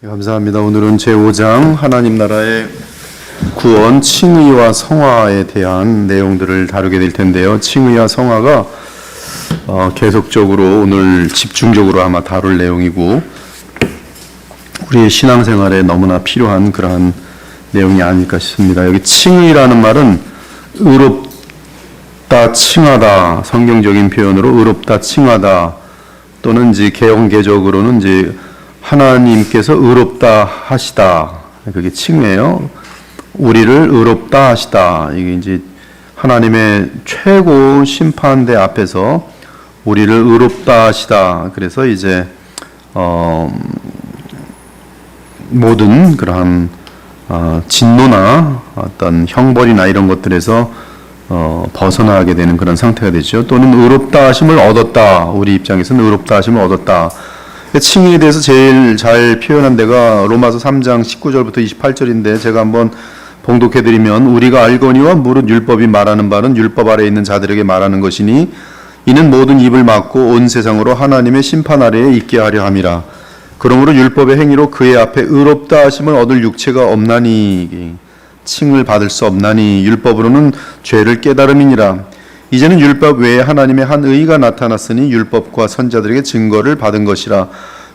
감사합니다. 오늘은 제5장 하나님 나라의 구원, 칭의와 성화에 대한 내용들을 다루게 될 텐데요. 칭의와 성화가 계속적으로 오늘 집중적으로 아마 다룰 내용이고 우리의 신앙생활에 너무나 필요한 그러한 내용이 아닐까 싶습니다. 여기 칭의라는 말은 의롭다, 칭하다, 성경적인 표현으로 의롭다, 칭하다 또는 이제 개헌개적으로는 이제 하나님께서 의롭다 하시다. 그게 칭의예요. 우리를 의롭다 하시다. 이게 이제 하나님의 최고 심판대 앞에서 우리를 의롭다 하시다. 그래서 이제 모든 그러한 진노나 어떤 형벌이나 이런 것들에서 벗어나게 되는 그런 상태가 되죠. 또는 의롭다 하심을 얻었다. 우리 입장에서는 의롭다 하심을 얻었다. 칭의에 대해서 제일 잘 표현한 데가 로마서 3장 19절부터 28절인데 제가 한번 봉독해드리면 우리가 알거니와 무릇 율법이 말하는 바는 율법 아래에 있는 자들에게 말하는 것이니 이는 모든 입을 막고 온 세상으로 하나님의 심판 아래에 있게 하려 함이라. 그러므로 율법의 행위로 그의 앞에 의롭다 하심을 얻을 육체가 없나니 칭을 받을 수 없나니 율법으로는 죄를 깨달음이니라. 이제는 율법 외에 하나님의 한 의가 나타났으니 율법과 선자들에게 증거를 받은 것이라.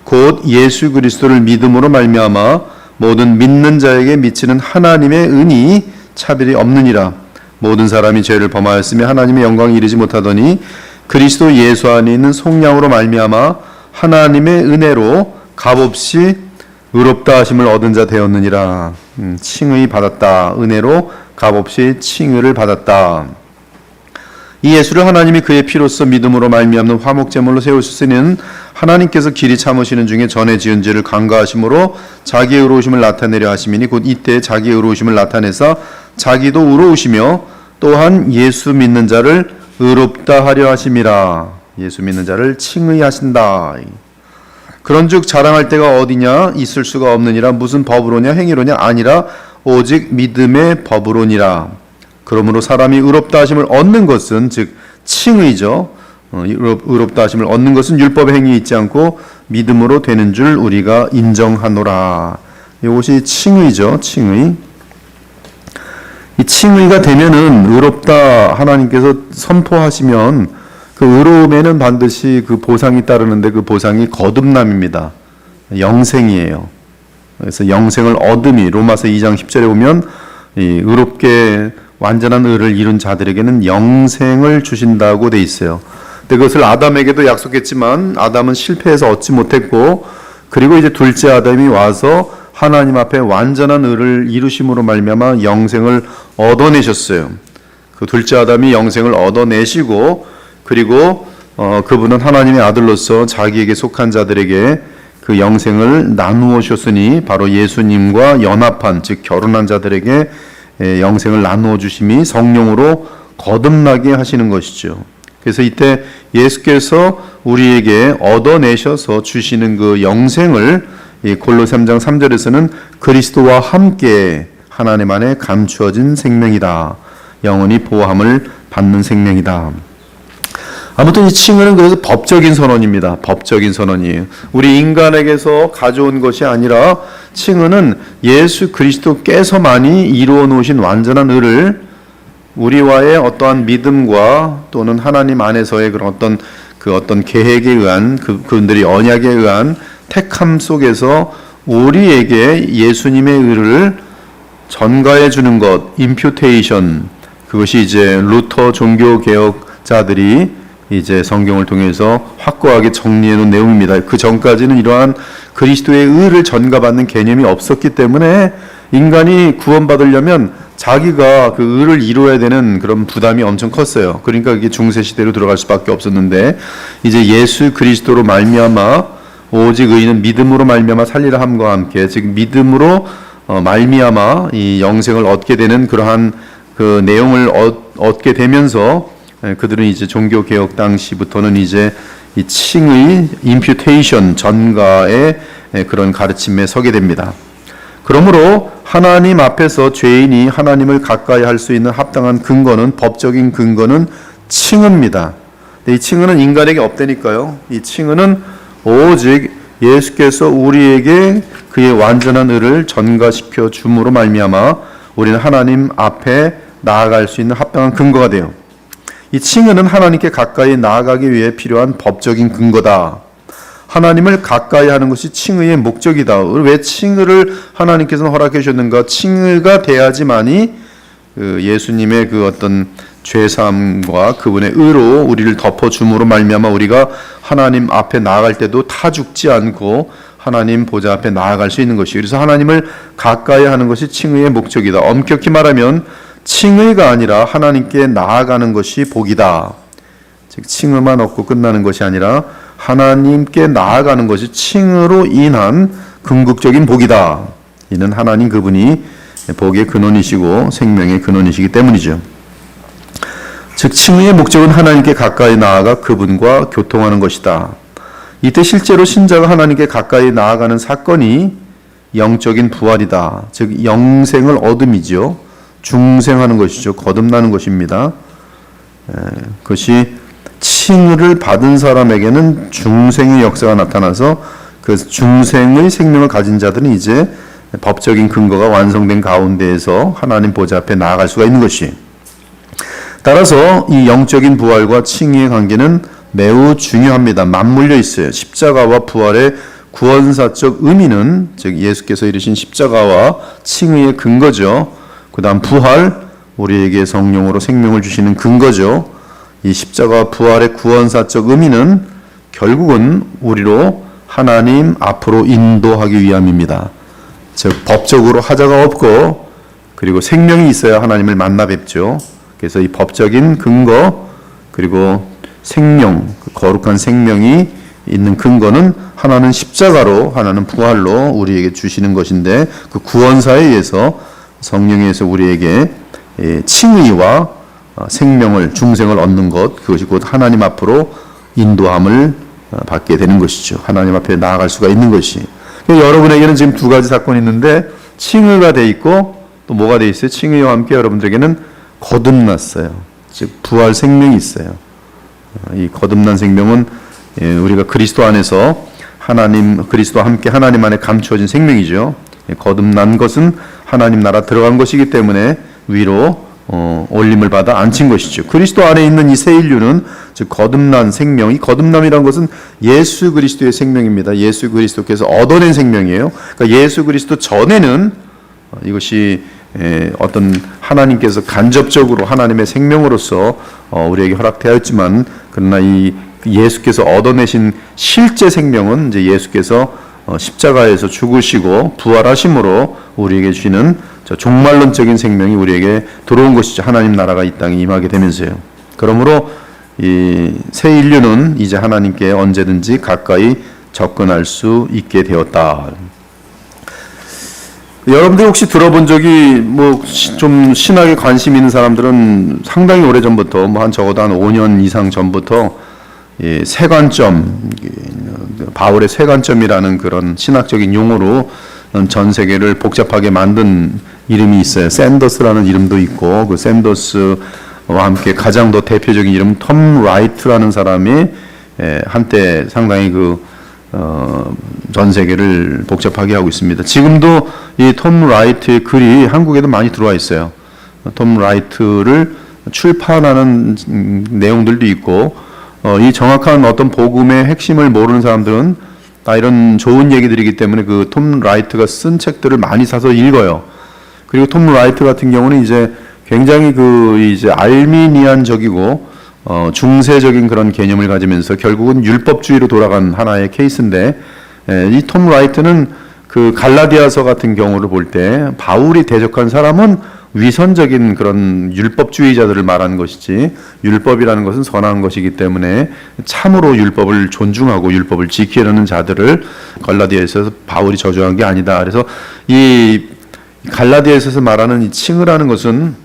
곧 예수 그리스도를 믿음으로 말미암아 모든 믿는 자에게 미치는 하나님의 은이 차별이 없느니라. 모든 사람이 죄를 범하였으며 하나님의 영광에 이르지 못하더니 그리스도 예수 안에 있는 속량으로 말미암아 하나님의 은혜로 값없이 의롭다 하심을 얻은 자 되었느니라. 칭의 받았다. 은혜로 값없이 칭의를 받았다. 이 예수를 하나님이 그의 피로써 믿음으로 말미암는 화목제물로 세우시는 하나님께서 길이 참으시는 중에 전에 지은 죄를 간과하심으로 자기의 의로우심을 나타내려 하심이니 곧 이때 자기의 의로우심을 나타내사 자기도 의로우시며 또한 예수 믿는 자를 의롭다 하려 하심이라. 예수 믿는 자를 칭의하신다. 그런즉 자랑할 데가 어디냐 있을 수가 없느니라. 무슨 법으로냐 행위로냐 아니라 오직 믿음의 법으로니라. 그러므로 사람이 의롭다 하심을 얻는 것은 즉 칭의죠. 의롭다 하심을 얻는 것은 율법의 행위에 있지 않고 믿음으로 되는 줄 우리가 인정하노라. 이것이 칭의죠. 칭의. 이 칭의가 되면은 의롭다 하나님께서 선포하시면 그 의로움에는 반드시 그 보상이 따르는데 그 보상이 거듭남입니다. 영생이에요. 그래서 영생을 얻음이 로마서 2장 10절에 보면 이 의롭게 완전한 의를 이룬 자들에게는 영생을 주신다고 돼 있어요. 근데 그것을 아담에게도 약속했지만 아담은 실패해서 얻지 못했고 그리고 이제 둘째 아담이 와서 하나님 앞에 완전한 의를 이루심으로 말미암아 영생을 얻어내셨어요. 그 둘째 아담이 영생을 얻어내시고 그리고 그분은 하나님의 아들로서 자기에게 속한 자들에게 그 영생을 나누어 주셨으니 바로 예수님과 연합한 즉 결혼한 자들에게 영생을 나누어 주심이 성령으로 거듭나게 하시는 것이죠. 그래서 이때 예수께서 우리에게 얻어내셔서 주시는 그 영생을 골로새 3장 3절에서는 그리스도와 함께 하나님 안에 감추어진 생명이다. 영원히 보호함을 받는 생명이다. 아무튼 이 칭의는 그래서 법적인 선언입니다. 법적인 선언이에요. 우리 인간에게서 가져온 것이 아니라 칭의는 예수 그리스도께서만이 이루어 놓으신 완전한 의를 우리와의 어떠한 믿음과 또는 하나님 안에서의 그런 어떤 계획에 의한 그분들이 언약에 의한 택함 속에서 우리에게 예수님의 의를 전가해 주는 것, 임퓨테이션. 그것이 이제 루터 종교 개혁자들이 이제 성경을 통해서 확고하게 정리해 놓은 내용입니다. 그 전까지는 이러한 그리스도의 의를 전가받는 개념이 없었기 때문에 인간이 구원받으려면 자기가 그 의를 이루어야 되는 그런 부담이 엄청 컸어요. 그러니까 이게 중세 시대로 들어갈 수밖에 없었는데 이제 예수 그리스도로 말미암아 오직 의인은 믿음으로 말미암아 살리라 함과 함께 즉 믿음으로 말미암아 이 영생을 얻게 되는 그러한 그 내용을 얻게 되면서 그들은 이제 종교 개혁 당시부터는 이제 이 칭의, 임퓨테이션, 전가의 그런 가르침에 서게 됩니다. 그러므로 하나님 앞에서 죄인이 하나님을 가까이 할 수 있는 합당한 근거는 법적인 근거는 칭의입니다. 이 칭의는 인간에게 없다니까요. 이 칭의는 오직 예수께서 우리에게 그의 완전한 의를 전가시켜 줌으로 말미암아 우리는 하나님 앞에 나아갈 수 있는 합당한 근거가 돼요. 이 칭의는 하나님께 가까이 나아가기 위해 필요한 법적인 근거다. 하나님을 가까이 하는 것이 칭의의 목적이다. 왜 칭의를 하나님께서는 허락해 주셨는가? 칭의가 돼야지만이 예수님의 그 어떤 죄사함과 그분의 의로 우리를 덮어줌으로 말미암아 우리가 하나님 앞에 나아갈 때도 타 죽지 않고 하나님 보좌 앞에 나아갈 수 있는 것이, 그래서 하나님을 가까이 하는 것이 칭의의 목적이다. 엄격히 말하면 칭의가 아니라 하나님께 나아가는 것이 복이다. 즉 칭의만 얻고 끝나는 것이 아니라 하나님께 나아가는 것이 칭의로 인한 궁극적인 복이다. 이는 하나님 그분이 복의 근원이시고 생명의 근원이시기 때문이죠. 즉 칭의의 목적은 하나님께 가까이 나아가 그분과 교통하는 것이다. 이때 실제로 신자가 하나님께 가까이 나아가는 사건이 영적인 부활이다. 즉 영생을 얻음이죠. 중생하는 것이죠. 거듭나는 것입니다. 그것이 칭의를 받은 사람에게는 중생의 역사가 나타나서 그 중생의 생명을 가진 자들은 이제 법적인 근거가 완성된 가운데에서 하나님 보좌 앞에 나아갈 수가 있는 것이, 따라서 이 영적인 부활과 칭의의 관계는 매우 중요합니다. 맞물려 있어요. 십자가와 부활의 구원사적 의미는 즉 예수께서 이르신 십자가와 칭의의 근거죠. 그 다음 부활, 우리에게 성령으로 생명을 주시는 근거죠. 이 십자가와 부활의 구원사적 의미는 결국은 우리로 하나님 앞으로 인도하기 위함입니다. 즉 법적으로 하자가 없고 그리고 생명이 있어야 하나님을 만나 뵙죠. 그래서 이 법적인 근거 그리고 생명, 거룩한 생명이 있는 근거는 하나는 십자가로 하나는 부활로 우리에게 주시는 것인데, 그 구원사에 의해서 성령에 의해서 우리에게 칭의와 생명을 중생을 얻는 것, 그것이 곧 하나님 앞으로 인도함을 받게 되는 것이죠. 하나님 앞에 나아갈 수가 있는 것이. 여러분에게는 지금 두 가지 사건이 있는데 칭의가 돼 있고 또 뭐가 돼 있어요? 칭의와 함께 여러분들에게는 거듭났어요. 즉 부활 생명이 있어요. 이 거듭난 생명은 우리가 그리스도 안에서 하나님 그리스도와 함께 하나님 안에 감추어진 생명이죠. 거듭난 것은 하나님 나라 들어간 것이기 때문에 위로 올림을 받아 앉힌 것이죠. 그리스도 안에 있는 이 새 인류는 즉 거듭난 생명, 이 거듭남이라는 것은 예수 그리스도의 생명입니다. 예수 그리스도께서 얻어낸 생명이에요. 그러니까 예수 그리스도 전에는 이것이 어떤 하나님께서 간접적으로 하나님의 생명으로서 우리에게 허락되었지만, 그러나 이 예수께서 얻어내신 실제 생명은 이제 예수께서 십자가에서 죽으시고 부활하심으로 우리에게 주시는 저 종말론적인 생명이 우리에게 들어온 것이죠. 하나님 나라가 이 땅에 임하게 되면서요. 그러므로 이 새 인류는 이제 하나님께 언제든지 가까이 접근할 수 있게 되었다. 여러분들 혹시 들어본 적이 뭐 좀 신학에 관심 있는 사람들은 상당히 오래 전부터 한 적어도 한 5년 이상 전부터 세관점, 바울의 세관점이라는 그런 신학적인 용어로 전 세계를 복잡하게 만든 이름이 있어요. 샌더스라는 이름도 있고, 그 샌더스와 함께 가장 더 대표적인 이름 톰 라이트라는 사람이 한때 상당히 전 세계를 복잡하게 하고 있습니다. 지금도 이 톰 라이트의 글이 한국에도 많이 들어와 있어요. 톰 라이트를 출판하는 내용들도 있고, 이 정확한 어떤 복음의 핵심을 모르는 사람들은 다 이런 좋은 얘기들이기 때문에 그 톰 라이트가 쓴 책들을 많이 사서 읽어요. 그리고 톰 라이트 같은 경우는 이제 굉장히 이제 알미니안적이고 중세적인 그런 개념을 가지면서 결국은 율법주의로 돌아간 하나의 케이스인데, 이 톰 라이트는 그 갈라디아서 같은 경우를 볼 때 바울이 대적한 사람은 위선적인 그런 율법주의자들을 말하는 것이지, 율법이라는 것은 선한 것이기 때문에 참으로 율법을 존중하고 율법을 지키려는 자들을 갈라디아에서 바울이 저주한 게 아니다. 그래서 이 갈라디아에서 말하는 이 칭의라는 것은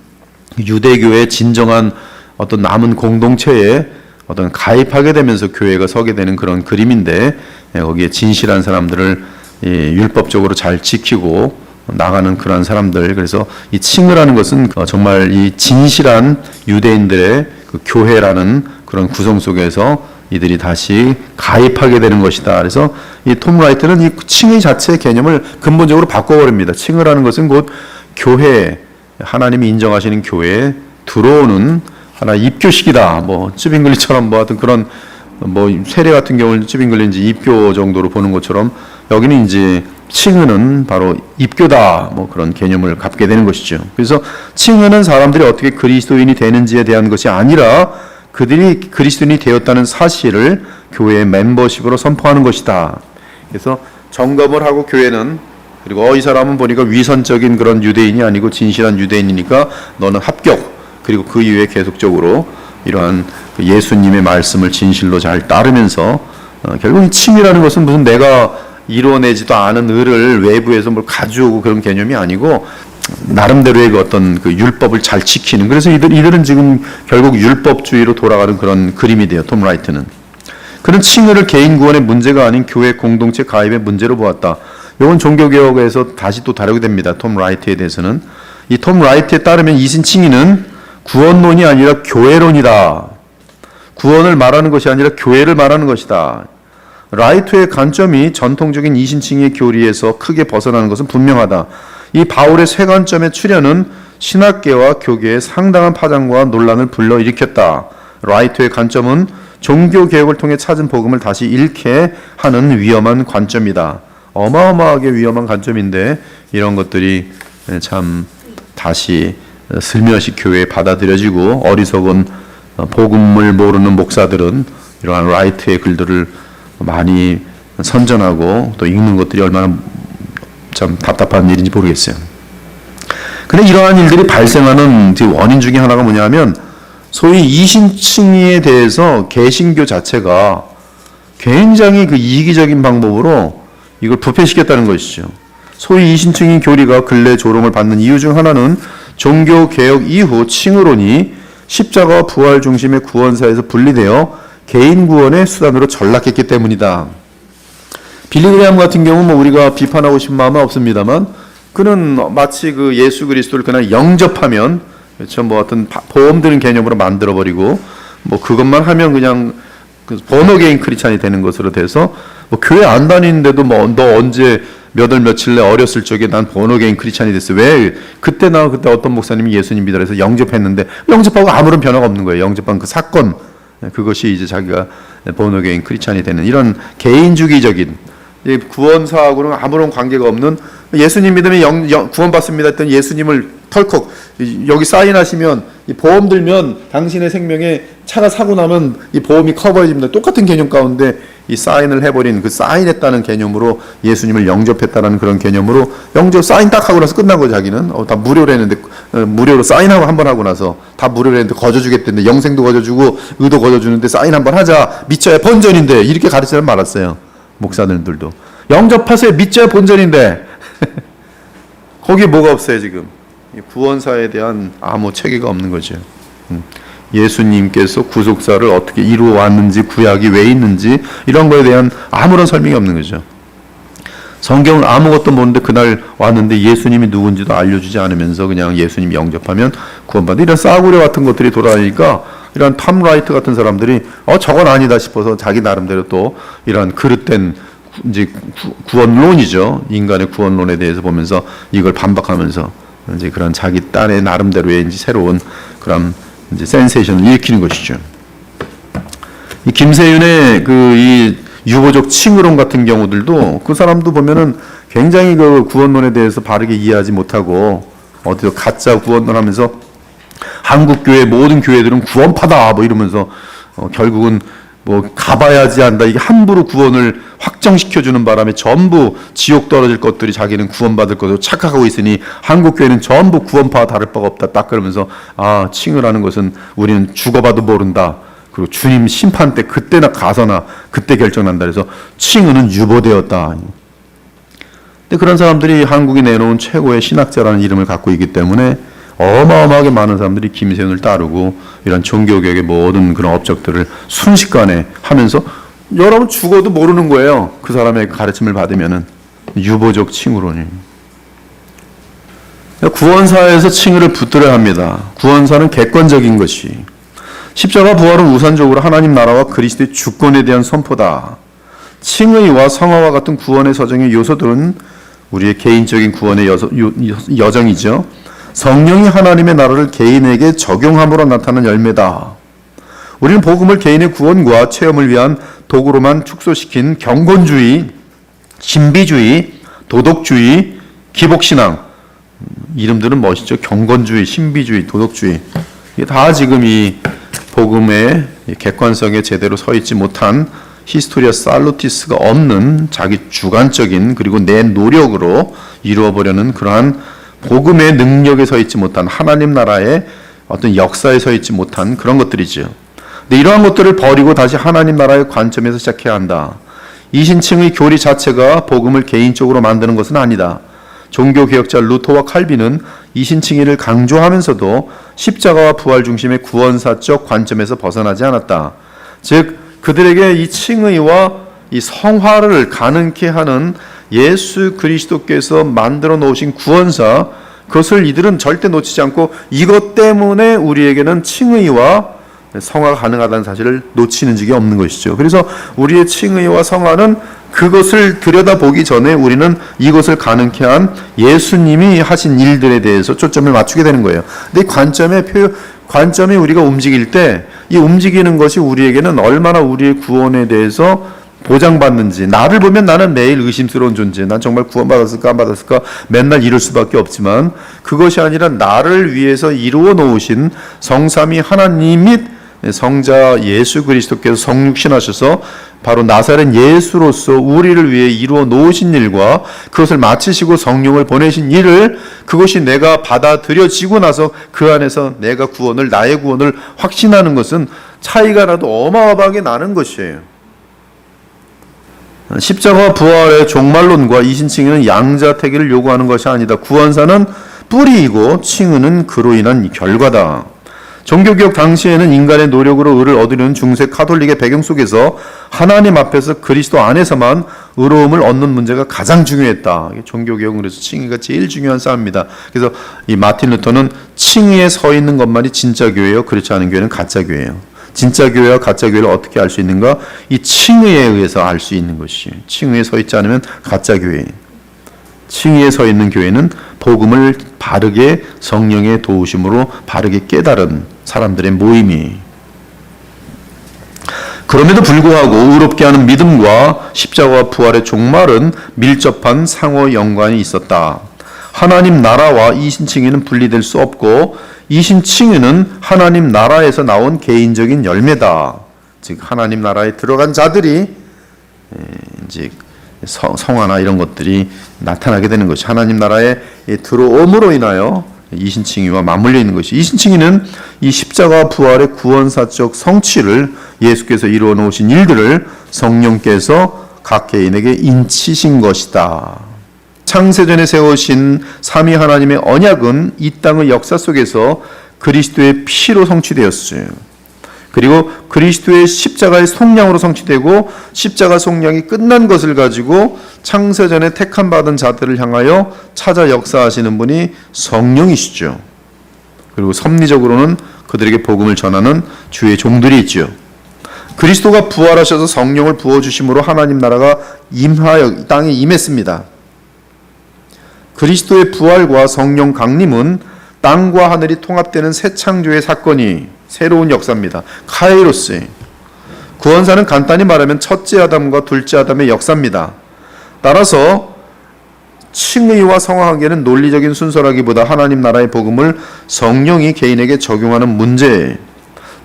유대교의 진정한 어떤 남은 공동체에 어떤 가입하게 되면서 교회가 서게 되는 그런 그림인데, 거기에 진실한 사람들을 율법적으로 잘 지키고 나가는 그러한 사람들, 그래서 이 칭의라는 것은 정말 이 진실한 유대인들의 그 교회라는 그런 구성 속에서 이들이 다시 가입하게 되는 것이다. 그래서 이 톰 라이트는 이 칭의 자체의 개념을 근본적으로 바꿔버립니다. 칭의라는 것은 곧 교회, 하나님이 인정하시는 교회에 들어오는 하나의 입교식이다. 뭐 쯔빙글리처럼 뭐 하여튼 그런 뭐 세례 같은 경우는 쯔빙글리인지 입교 정도로 보는 것처럼 여기는 이제 칭의는 바로 입교다. 뭐 그런 개념을 갖게 되는 것이죠. 그래서 칭의는 사람들이 어떻게 그리스도인이 되는지에 대한 것이 아니라 그들이 그리스도인이 되었다는 사실을 교회의 멤버십으로 선포하는 것이다. 그래서 점검을 하고 교회는 그리고 이 사람은 보니까 위선적인 그런 유대인이 아니고 진실한 유대인이니까 너는 합격. 그리고 그 이후에 계속적으로 이러한 예수님의 말씀을 진실로 잘 따르면서 결국 이 칭이라는 것은 무슨 내가 이뤄내지도 않은 의를 외부에서 뭘 가져오고 그런 개념이 아니고 나름대로의 그 어떤 그 율법을 잘 지키는, 그래서 이들은 지금 결국 율법주의로 돌아가는 그런 그림이 돼요. 톰 라이트는. 그런 칭의를 개인 구원의 문제가 아닌 교회 공동체 가입의 문제로 보았다. 이건 종교개혁에서 다시 또 다루게 됩니다. 톰 라이트에 대해서는. 이 톰 라이트에 따르면 이신칭의는 구원론이 아니라 교회론이다. 구원을 말하는 것이 아니라 교회를 말하는 것이다. 라이트의 관점이 전통적인 이신칭의 교리에서 크게 벗어나는 것은 분명하다. 이 바울의 세 관점의 출현은 신학계와 교계에 상당한 파장과 논란을 불러일으켰다. 라이트의 관점은 종교개혁을 통해 찾은 복음을 다시 잃게 하는 위험한 관점이다. 어마어마하게 위험한 관점인데 이런 것들이 참 다시 슬며시 교회에 받아들여지고 어리석은 복음을 모르는 목사들은 이러한 라이트의 글들을 많이 선전하고 또 읽는 것들이 얼마나 참 답답한 일인지 모르겠어요. 근데 이러한 일들이 발생하는 원인 중에 하나가 뭐냐면 소위 이신칭의에 대해서 개신교 자체가 굉장히 그 이기적인 방법으로 이걸 부패시켰다는 것이죠. 소위 이신칭의 교리가 근래 조롱을 받는 이유 중 하나는 종교개혁 이후 칭의론이 십자가와 부활 중심의 구원사에서 분리되어 개인 구원의 수단으로 전락했기 때문이다. 빌리그레함 같은 경우는 뭐 우리가 비판하고 싶은 마음은 없습니다만 그는 마치 그 예수 그리스도를 그냥 영접하면 그렇죠, 뭐 어떤 보험 드는 개념으로 만들어 버리고 뭐 그것만 하면 그냥 그 번어게인 크리스찬이 되는 것으로 돼서 뭐 교회 안 다니는데도 뭐 너 언제 몇 월 며칠 내 어렸을 적에 난 번어게인 크리스찬이 됐어. 왜? 그때 어떤 목사님이 예수님 믿으라 해서 영접했는데 영접하고 아무런 변화가 없는 거예요. 영접한 그 사건, 그것이 이제 자기가 번어게인 크리스찬이 되는 이런 개인주의적인 구원사하고는 아무런 관계가 없는, 예수님 믿으면 구원받습니다 했더니 예수님을 털컥 여기 사인하시면 이 보험 들면 당신의 생명에 차가 사고 나면 이 보험이 커버해집니다. 똑같은 개념 가운데 이 사인을 해버린 그 사인했다는 개념으로 예수님을 영접했다는 그런 개념으로 영접 사인 딱 하고 나서 끝난 거죠. 자기는 다 무료로 했는데 무료로 사인하고 한 번 하고 나서 다 무료로 했는데 거저주겠다는데 영생도 거저주고 의도 거저주는데 사인 한 번 하자 믿자야 본전인데 이렇게 가르치는 말았어요. 목사들도 영접하세요. 믿자야 본전인데 거기에 뭐가 없어요. 지금 구원사에 대한 아무 체계가 없는 거죠. 예수님께서 구속사를 어떻게 이루어 왔는지, 구약이 왜 있는지 이런 거에 대한 아무런 설명이 없는 거죠. 성경을 아무것도 모르는데 그날 왔는데 예수님이 누군지도 알려주지 않으면서 그냥 예수님 영접하면 구원받는 이런 싸구려 같은 것들이 돌아다니니까 이런 톰 라이트 같은 사람들이 저건 아니다 싶어서 자기 나름대로 또 이런 그릇된 이제 구원론이죠. 인간의 구원론에 대해서 보면서 이걸 반박하면서 이제 그런 자기 딴의 나름대로의 이제 새로운 그런 이제 센세이션을 일으키는 것이죠. 이 김세윤의 이 유보적 칭의론 같은 경우들도 그 사람도 보면은 굉장히 그 구원론에 대해서 바르게 이해하지 못하고 어디서 가짜 구원론 하면서 한국 교회 모든 교회들은 구원파다 뭐 이러면서 결국은 뭐 가봐야지 한다. 이게 함부로 구원을 확정시켜주는 바람에 전부 지옥 떨어질 것들이 자기는 구원받을 것으로 착각하고 있으니 한국 교회는 전부 구원파와 다를 바가 없다. 딱 그러면서 칭의라는 것은 우리는 죽어봐도 모른다. 그리고 주님 심판 때 그때나 가서나 그때 결정난다. 그래서 칭의는 유보되었다. 근데 그런 사람들이 한국이 내놓은 최고의 신학자라는 이름을 갖고 있기 때문에 어마어마하게 많은 사람들이 김세윤을 따르고 이런 종교개혁의 모든 그런 업적들을 순식간에 하면서 여러분 죽어도 모르는 거예요. 그 사람의 가르침을 받으면은 유보적 칭의론이. 구원사에서 칭의를 붙들어야 합니다. 구원사는 객관적인 것이. 십자가 부활은 우선적으로 하나님 나라와 그리스도의 주권에 대한 선포다. 칭의와 성화와 같은 구원의 서정의 요소들은 우리의 개인적인 구원의 여정이죠. 성령이 하나님의 나라를 개인에게 적용함으로 나타나는 열매다. 우리는 복음을 개인의 구원과 체험을 위한 도구로만 축소시킨 경건주의, 신비주의, 도덕주의, 기복신앙, 이름들은 멋있죠. 경건주의, 신비주의, 도덕주의, 이게 다 지금 이 복음의 객관성에 제대로 서 있지 못한 히스토리아 살루티스가 없는 자기 주관적인 그리고 내 노력으로 이루어보려는 그러한 복음의 능력에 서 있지 못한 하나님 나라의 어떤 역사에 서 있지 못한 그런 것들이죠. 근데 이러한 것들을 버리고 다시 하나님 나라의 관점에서 시작해야 한다. 이신층의 교리 자체가 복음을 개인적으로 만드는 것은 아니다. 종교개혁자 루터와 칼빈은 이신칭의를 강조하면서도 십자가와 부활 중심의 구원사적 관점에서 벗어나지 않았다. 즉 그들에게 이 칭의와 이 성화를 가능케 하는 예수 그리스도께서 만들어 놓으신 구원사, 그것을 이들은 절대 놓치지 않고 이것 때문에 우리에게는 칭의와 성화가 가능하다는 사실을 놓치는 적이 없는 것이죠. 그래서 우리의 칭의와 성화는 그것을 들여다보기 전에 우리는 이것을 가능케 한 예수님이 하신 일들에 대해서 초점을 맞추게 되는 거예요. 근데 이 관점이 우리가 움직일 때 이 움직이는 것이 우리에게는 얼마나 우리의 구원에 대해서 보장받는지, 나를 보면 나는 매일 의심스러운 존재, 난 정말 구원받았을까 안 받았을까 맨날 이럴 수밖에 없지만 그것이 아니라 나를 위해서 이루어 놓으신 성삼위 하나님 및 성자 예수 그리스도께서 성육신하셔서 바로 나사렛 예수로서 우리를 위해 이루어 놓으신 일과 그것을 마치시고 성령을 보내신 일을, 그것이 내가 받아들여지고 나서 그 안에서 내가 구원을, 나의 구원을 확신하는 것은 차이가 나도 어마어마하게 나는 것이에요. 십자가 부활의 종말론과 이신칭의는 양자택일을 요구하는 것이 아니다. 구원사는 뿌리이고 칭의는 그로 인한 결과다. 종교개혁 당시에는 인간의 노력으로 의를 얻으려는 중세 카톨릭의 배경 속에서 하나님 앞에서 그리스도 안에서만 의로움을 얻는 문제가 가장 중요했다. 종교개혁은 그래서 칭의가 제일 중요한 싸움입니다. 그래서 이 마틴 루터는 칭의에 서 있는 것만이 진짜 교회요, 그렇지 않은 교회는 가짜 교회예요. 진짜 교회와 가짜 교회를 어떻게 알 수 있는가? 이 칭의에 의해서 알 수 있는 것이. 칭의에 서 있지 않으면 가짜 교회. 칭의에 서 있는 교회는 복음을 바르게 성령의 도우심으로 바르게 깨달은 사람들의 모임이. 그럼에도 불구하고 의롭게 하는 믿음과 십자가와 부활의 종말은 밀접한 상호 연관이 있었다. 하나님 나라와 이신칭의는 분리될 수 없고 이신칭의는 하나님 나라에서 나온 개인적인 열매다. 즉 하나님 나라에 들어간 자들이 이제 성화나 이런 것들이 나타나게 되는 것이 하나님 나라에 들어옴으로 인하여 이신칭의와 맞물려 있는 것이. 이신칭의는 이 십자가 부활의 구원사적 성취를, 예수께서 이루어 놓으신 일들을 성령께서 각 개인에게 인치신 것이다. 창세전에 세우신 삼위 하나님의 언약은 이 땅의 역사 속에서 그리스도의 피로 성취되었어요. 그리고 그리스도의 십자가의 속량으로 성취되고 십자가 속량이 끝난 것을 가지고 창세전에 택함 받은 자들을 향하여 찾아 역사하시는 분이 성령이시죠. 그리고 섭리적으로는 그들에게 복음을 전하는 주의 종들이 있죠. 그리스도가 부활하셔서 성령을 부어주심으로 하나님 나라가 임하여 땅에 임했습니다. 그리스도의 부활과 성령 강림은 땅과 하늘이 통합되는 새 창조의 사건이, 새로운 역사입니다. 카이로스. 구원사는 간단히 말하면 첫째 아담과 둘째 아담의 역사입니다. 따라서 칭의와 성화관계는 논리적인 순서라기보다 하나님 나라의 복음을 성령이 개인에게 적용하는 문제예요.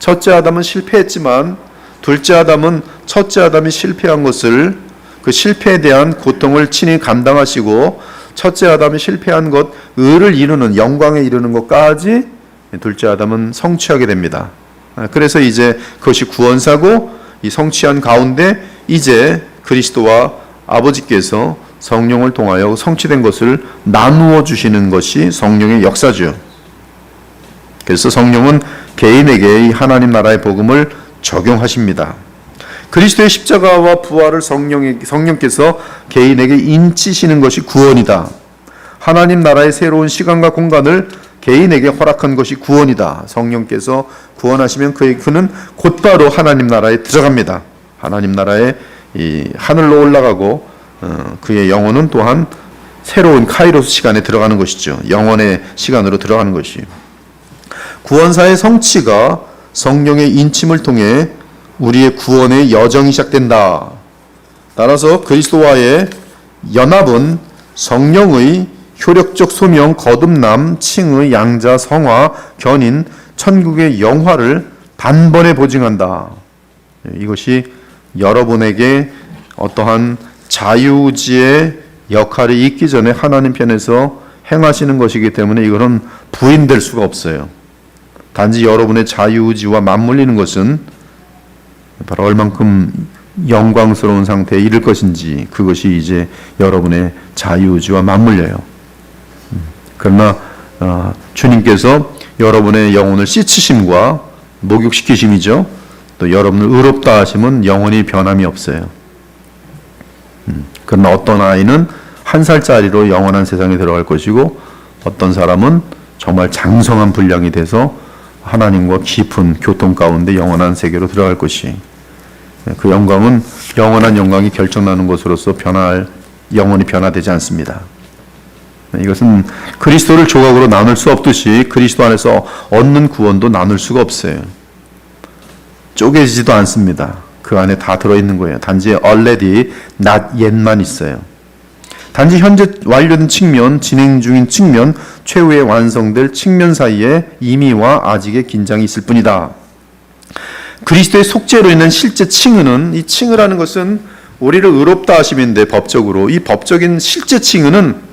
첫째 아담은 실패했지만 둘째 아담은 첫째 아담이 실패한 것을, 그 실패에 대한 고통을 친히 감당하시고 첫째 아담이 실패한 것, 의를 이루는, 영광에 이르는 것까지 둘째 아담은 성취하게 됩니다. 그래서 이제 그것이 구원사고, 이 성취한 가운데 이제 그리스도와 아버지께서 성령을 통하여 성취된 것을 나누어 주시는 것이 성령의 역사죠. 그래서 성령은 개인에게 이 하나님 나라의 복음을 적용하십니다. 그리스도의 십자가와 부활을 성령께서 개인에게 인치시는 것이 구원이다. 하나님 나라의 새로운 시간과 공간을 개인에게 허락한 것이 구원이다. 성령께서 구원하시면 그는 곧바로 하나님 나라에 들어갑니다. 하나님 나라에 이 하늘로 올라가고 그의 영혼은 또한 새로운 카이로스 시간에 들어가는 것이죠. 영원의 시간으로 들어가는 것이. 구원사의 성취가 성령의 인침을 통해 우리의 구원의 여정이 시작된다. 따라서 그리스도와의 연합은 성령의 효력적 소명, 거듭남, 칭의, 양자, 성화, 견인, 천국의 영화를 단번에 보증한다. 이것이 여러분에게 어떠한 자유의지의 역할이 있기 전에 하나님 편에서 행하시는 것이기 때문에 이거는 부인될 수가 없어요. 단지 여러분의 자유의지와 맞물리는 것은 바로 얼만큼 영광스러운 상태에 이를 것인지, 그것이 이제 여러분의 자유의지와 맞물려요. 그러나 주님께서 여러분의 영혼을 씻으심과 목욕시키심이죠. 또 여러분을 의롭다 하심은 영원히 변함이 없어요. 그러나 어떤 아이는 1살짜리로 영원한 세상에 들어갈 것이고, 어떤 사람은 정말 장성한 분량이 돼서 하나님과 깊은 교통 가운데 영원한 세계로 들어갈 것이, 그 영광은 영원한 영광이 결정나는 것으로서 영원히 변화되지 않습니다. 이것은 그리스도를 조각으로 나눌 수 없듯이 그리스도 안에서 얻는 구원도 나눌 수가 없어요. 쪼개지지도 않습니다. 그 안에 다 들어있는 거예요. 단지 already, not yet만 있어요. 단지 현재 완료된 측면, 진행 중인 측면, 최후에 완성될 측면 사이에 임의와 아직의 긴장이 있을 뿐이다. 그리스도의 속죄로 있는 실제 칭의는, 이 칭의라는 것은 우리를 의롭다 하심인데, 법적으로 이 법적인 실제 칭의는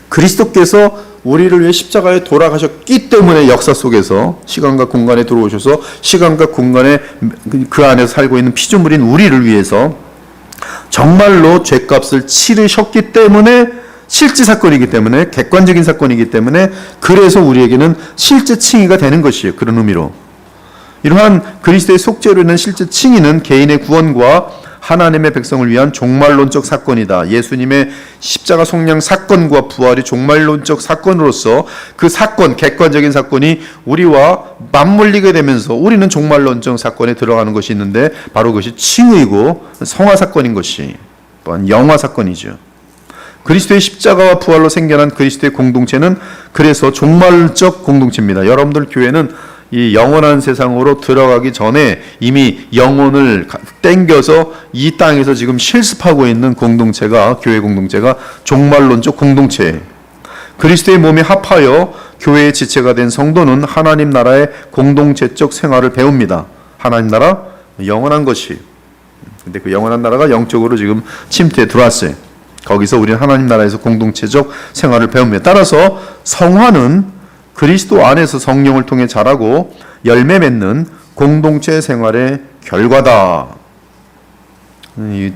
그리스도께서 우리를 위해 십자가에 돌아가셨기 때문에 역사 속에서 시간과 공간에 들어오셔서 시간과 공간에 그 안에서 살고 있는 피조물인 우리를 위해서 정말로 죄값을 치르셨기 때문에, 실제 사건이기 때문에, 객관적인 사건이기 때문에, 그래서 우리에게는 실제 칭의가 되는 것이에요. 그런 의미로 이러한 그리스도의 속죄로 있는 실제 칭의는 개인의 구원과 하나님의 백성을 위한 종말론적 사건이다. 예수님의 십자가 속량 사건과 부활이 종말론적 사건으로서 그 사건, 객관적인 사건이 우리와 맞물리게 되면서 우리는 종말론적 사건에 들어가는 것이 있는데, 바로 그것이 칭의고 성화 사건인 것이, 또한 영화 사건이죠. 그리스도의 십자가와 부활로 생겨난 그리스도의 공동체는 그래서 종말적 공동체입니다. 여러분들 교회는 이 영원한 세상으로 들어가기 전에 이미 영혼을 땡겨서 이 땅에서 지금 실습하고 있는 공동체가, 교회 공동체가 종말론적 공동체예요. 그리스도의 몸에 합하여 교회의 지체가 된 성도는 하나님 나라의 공동체적 생활을 배웁니다. 하나님 나라, 영원한 것이. 근데 그 영원한 나라가 영적으로 지금 침투에 들어왔어요. 거기서 우리는 하나님 나라에서 공동체적 생활을 배웁니다. 따라서 성화는 그리스도 안에서 성령을 통해 자라고 열매 맺는 공동체 생활의 결과다.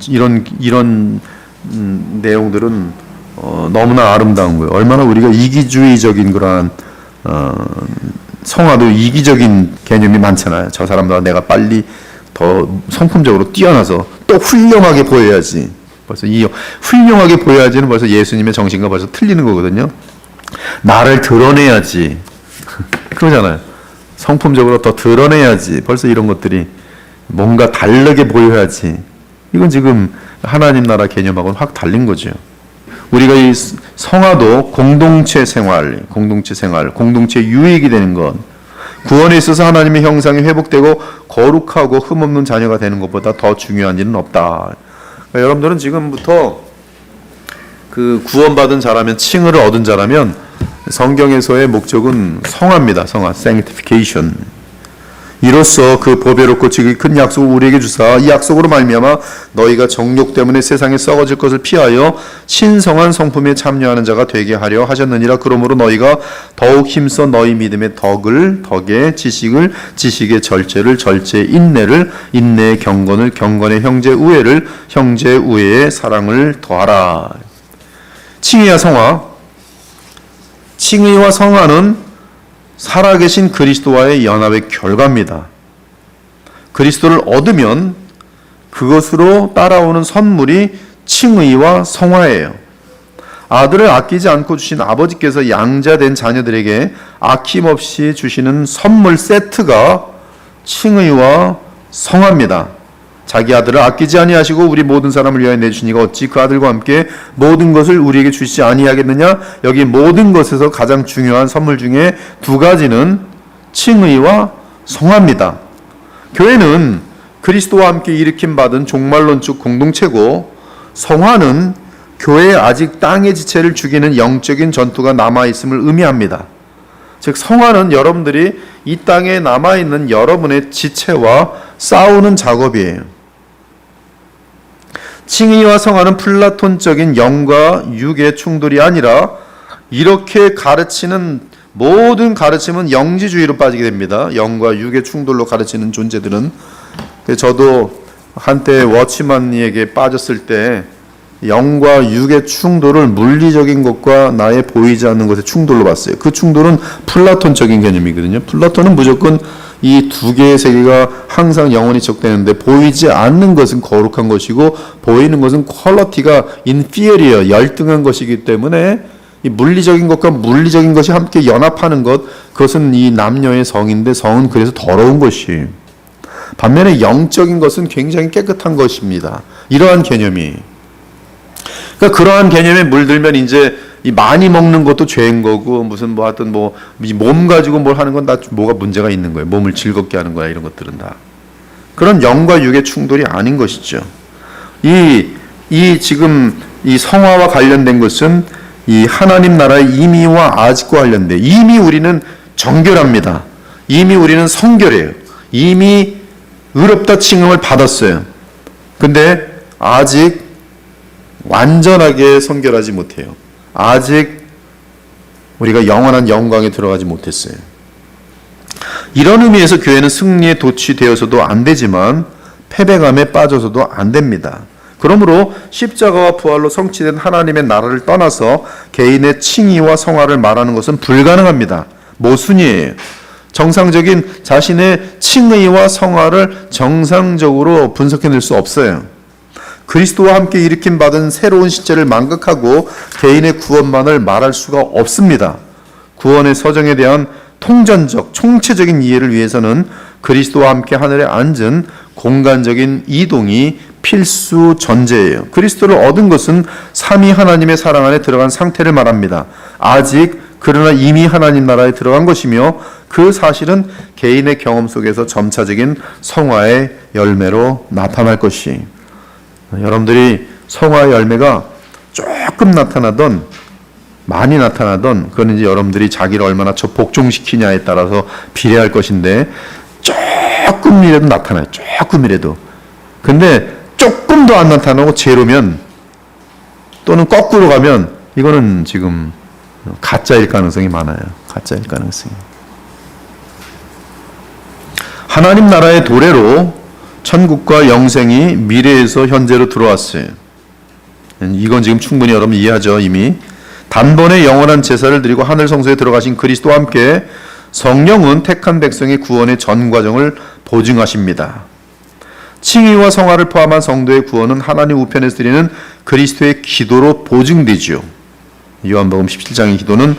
이런 내용들은 너무나 아름다운 거예요. 얼마나 우리가 이기주의적인 그러한 성화도 이기적인 개념이 많잖아요. 저 사람보다 내가 빨리 더 성품적으로 뛰어나서 또 훌륭하게 보여야지. 벌써 이 훌륭하게 보여야지는 벌써 예수님의 정신과 벌써 틀리는 거거든요. 나를 드러내야지. 그러잖아요. 성품적으로 더 드러내야지. 벌써 이런 것들이 뭔가 다르게 보여야지. 이건 지금 하나님 나라 개념하고는 확 달린 거죠. 우리가 이 성화도 공동체 생활, 공동체 유익이 되는 것, 구원에 있어서 하나님의 형상이 회복되고 거룩하고 흠없는 자녀가 되는 것보다 더 중요한 일은 없다. 그러니까 여러분들은 지금부터 그 구원받은 자라면, 칭의를 얻은 자라면 성경에서의 목적은 성화입니다. 성화, sanctification. 이로써 그 보배롭고 지극히 큰 약속을 우리에게 주사 이 약속으로 말미암아 너희가 정욕 때문에 세상에 썩어질 것을 피하여 신성한 성품에 참여하는 자가 되게 하려 하셨느니라. 그러므로 너희가 더욱 힘써 너희 믿음의 덕에 지식을, 지식의 절제를, 절제의 인내를, 인내의 경건을, 경건의 형제 우애를, 형제 우애의 사랑을 더하라. 칭의와 성화. 칭의와 성화는 살아계신 그리스도와의 연합의 결과입니다. 그리스도를 얻으면 그것으로 따라오는 선물이 칭의와 성화예요. 아들을 아끼지 않고 주신 아버지께서 양자된 자녀들에게 아낌없이 주시는 선물 세트가 칭의와 성화입니다. 자기 아들을 아끼지 아니하시고 우리 모든 사람을 위하여 내주시니가 어찌 그 아들과 함께 모든 것을 우리에게 주시지 아니하겠느냐. 여기 모든 것에서 가장 중요한 선물 중에 두 가지는 칭의와 성화입니다. 교회는 그리스도와 함께 일으킴 받은 종말론적 공동체고, 성화는 교회에 아직 땅의 지체를 죽이는 영적인 전투가 남아있음을 의미합니다. 즉 성화는 여러분들이 이 땅에 남아있는 여러분의 지체와 싸우는 작업이에요. 칭의와 성화는 플라톤적인 영과 육의 충돌이 아니라, 이렇게 가르치는 모든 가르침은 영지주의로 빠지게 됩니다. 영과 육의 충돌로 가르치는 존재들은. 저도 한때 워치만에게 빠졌을 때 영과 육의 충돌을 물리적인 것과 나의 보이지 않는 것의 충돌로 봤어요. 그 충돌은 플라톤적인 개념이거든요. 플라톤은 무조건 이 두 개의 세계가 항상 영원히 적대는데, 보이지 않는 것은 거룩한 것이고 보이는 것은 퀄리티가 인피어리어, 열등한 것이기 때문에 이 물리적인 것과 물리적인 것이 함께 연합하는 것, 그것은 이 남녀의 성인데, 성은 그래서 더러운 것이, 반면에 영적인 것은 굉장히 깨끗한 것입니다. 이러한 개념이, 그러니까 그러한 개념에 물들면 이제 이 많이 먹는 것도 죄인 거고, 무슨 뭐 하여튼 뭐 몸 가지고 뭘 하는 건 다 뭐가 문제가 있는 거예요. 몸을 즐겁게 하는 거야, 이런 것들은 다. 그런 영과 육의 충돌이 아닌 것이죠. 지금 이 성화와 관련된 것은 이 하나님 나라의 임의와 아직과 관련돼. 이미 우리는 정결합니다. 이미 우리는 성결해요. 이미 의롭다 칭함을 받았어요. 근데 아직 완전하게 성결하지 못해요. 아직 우리가 영원한 영광에 들어가지 못했어요. 이런 의미에서 교회는 승리에 도취되어서도 안 되지만 패배감에 빠져서도 안 됩니다. 그러므로 십자가와 부활로 성취된 하나님의 나라를 떠나서 개인의 칭의와 성화를 말하는 것은 불가능합니다. 모순이에요. 정상적인 자신의 칭의와 성화를 정상적으로 분석해낼 수 없어요. 그리스도와 함께 일으킴 받은 새로운 시제를 망각하고 개인의 구원만을 말할 수가 없습니다. 구원의 서정에 대한 통전적, 총체적인 이해를 위해서는 그리스도와 함께 하늘에 앉은 공간적인 이동이 필수 전제예요. 그리스도를 얻은 것은 삼위 하나님의 사랑 안에 들어간 상태를 말합니다. 아직 그러나 이미 하나님 나라에 들어간 것이며, 그 사실은 개인의 경험 속에서 점차적인 성화의 열매로 나타날 것이, 여러분들이 성화의 열매가 조금 나타나던 많이 나타나던, 그건 이제 여러분들이 자기를 얼마나 복종시키냐에 따라서 비례할 것인데, 조금이라도 나타나요. 조금이라도. 근데 조금 더 안 나타나고 제로면, 또는 거꾸로 가면, 이거는 지금 가짜일 가능성이 많아요. 가짜일 가능성이. 하나님 나라의 도래로 천국과 영생이 미래에서 현재로 들어왔어요. 이건 지금 충분히 여러분 이해하죠. 이미 단번에 영원한 제사를 드리고 하늘 성소에 들어가신 그리스도와 함께 성령은 택한 백성의 구원의 전 과정을 보증하십니다. 칭의와 성화를 포함한 성도의 구원은 하나님 우편에서 드리는 그리스도의 기도로 보증되죠. 요한복음 17장의 기도는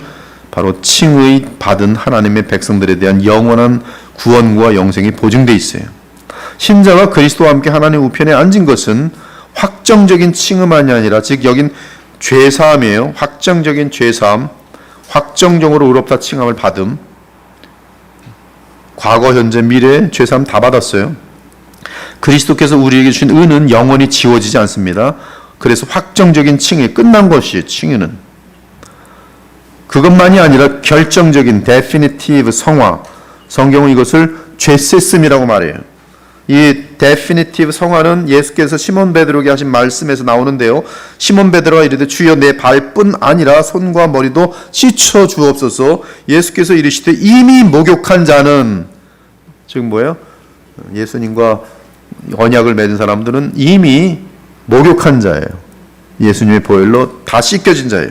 바로 칭의 받은 하나님의 백성들에 대한 영원한 구원과 영생이 보증되어 있어요. 신자가 그리스도와 함께 하나님 우편에 앉은 것은 확정적인 칭의만이 아니라, 즉 여긴 죄사함이에요. 확정적인 죄사함, 확정적으로 의롭다 칭함을 받음. 과거, 현재, 미래 죄사함 다 받았어요. 그리스도께서 우리에게 주신 은은 영원히 지워지지 않습니다. 그래서 확정적인 칭의, 끝난 것이에요. 칭의는. 그것만이 아니라 결정적인 definitive 성화, 성경은 이것을 죄세씀이라고 말해요. 이 definitive 성화는 예수께서 시몬 베드로에게 하신 말씀에서 나오는데요. 시몬 베드로가 이르되 주여 내 발뿐 아니라 손과 머리도 씻어 주옵소서. 예수께서 이르시되 이미 목욕한 자는, 즉 뭐예요? 예수님과 언약을 맺은 사람들은 이미 목욕한 자예요. 예수님의 보혈로 다 씻겨진 자예요.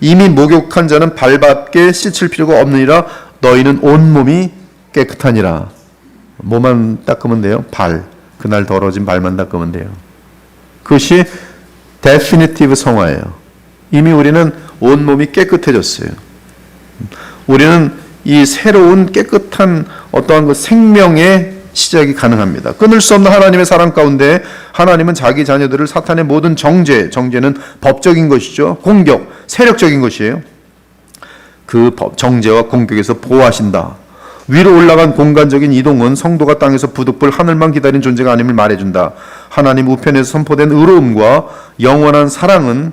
이미 목욕한 자는 발밖에 씻을 필요가 없느니라. 너희는 온몸이 깨끗하니라. 몸만 닦으면 돼요. 발. 그날 더러워진 발만 닦으면 돼요. 그것이 definitive 성화예요. 이미 우리는 온몸이 깨끗해졌어요. 우리는 이 새로운 깨끗한 어떠한 그 생명의 시작이 가능합니다. 끊을 수 없는 하나님의 사랑 가운데 하나님은 자기 자녀들을 사탄의 모든 정죄는 법적인 것이죠. 공격, 세력적인 것이에요. 그 정죄와 공격에서 보호하신다. 위로 올라간 공간적인 이동은 성도가 땅에서 부득불 하늘만 기다린 존재가 아님을 말해준다. 하나님 우편에서 선포된 의로움과 영원한 사랑은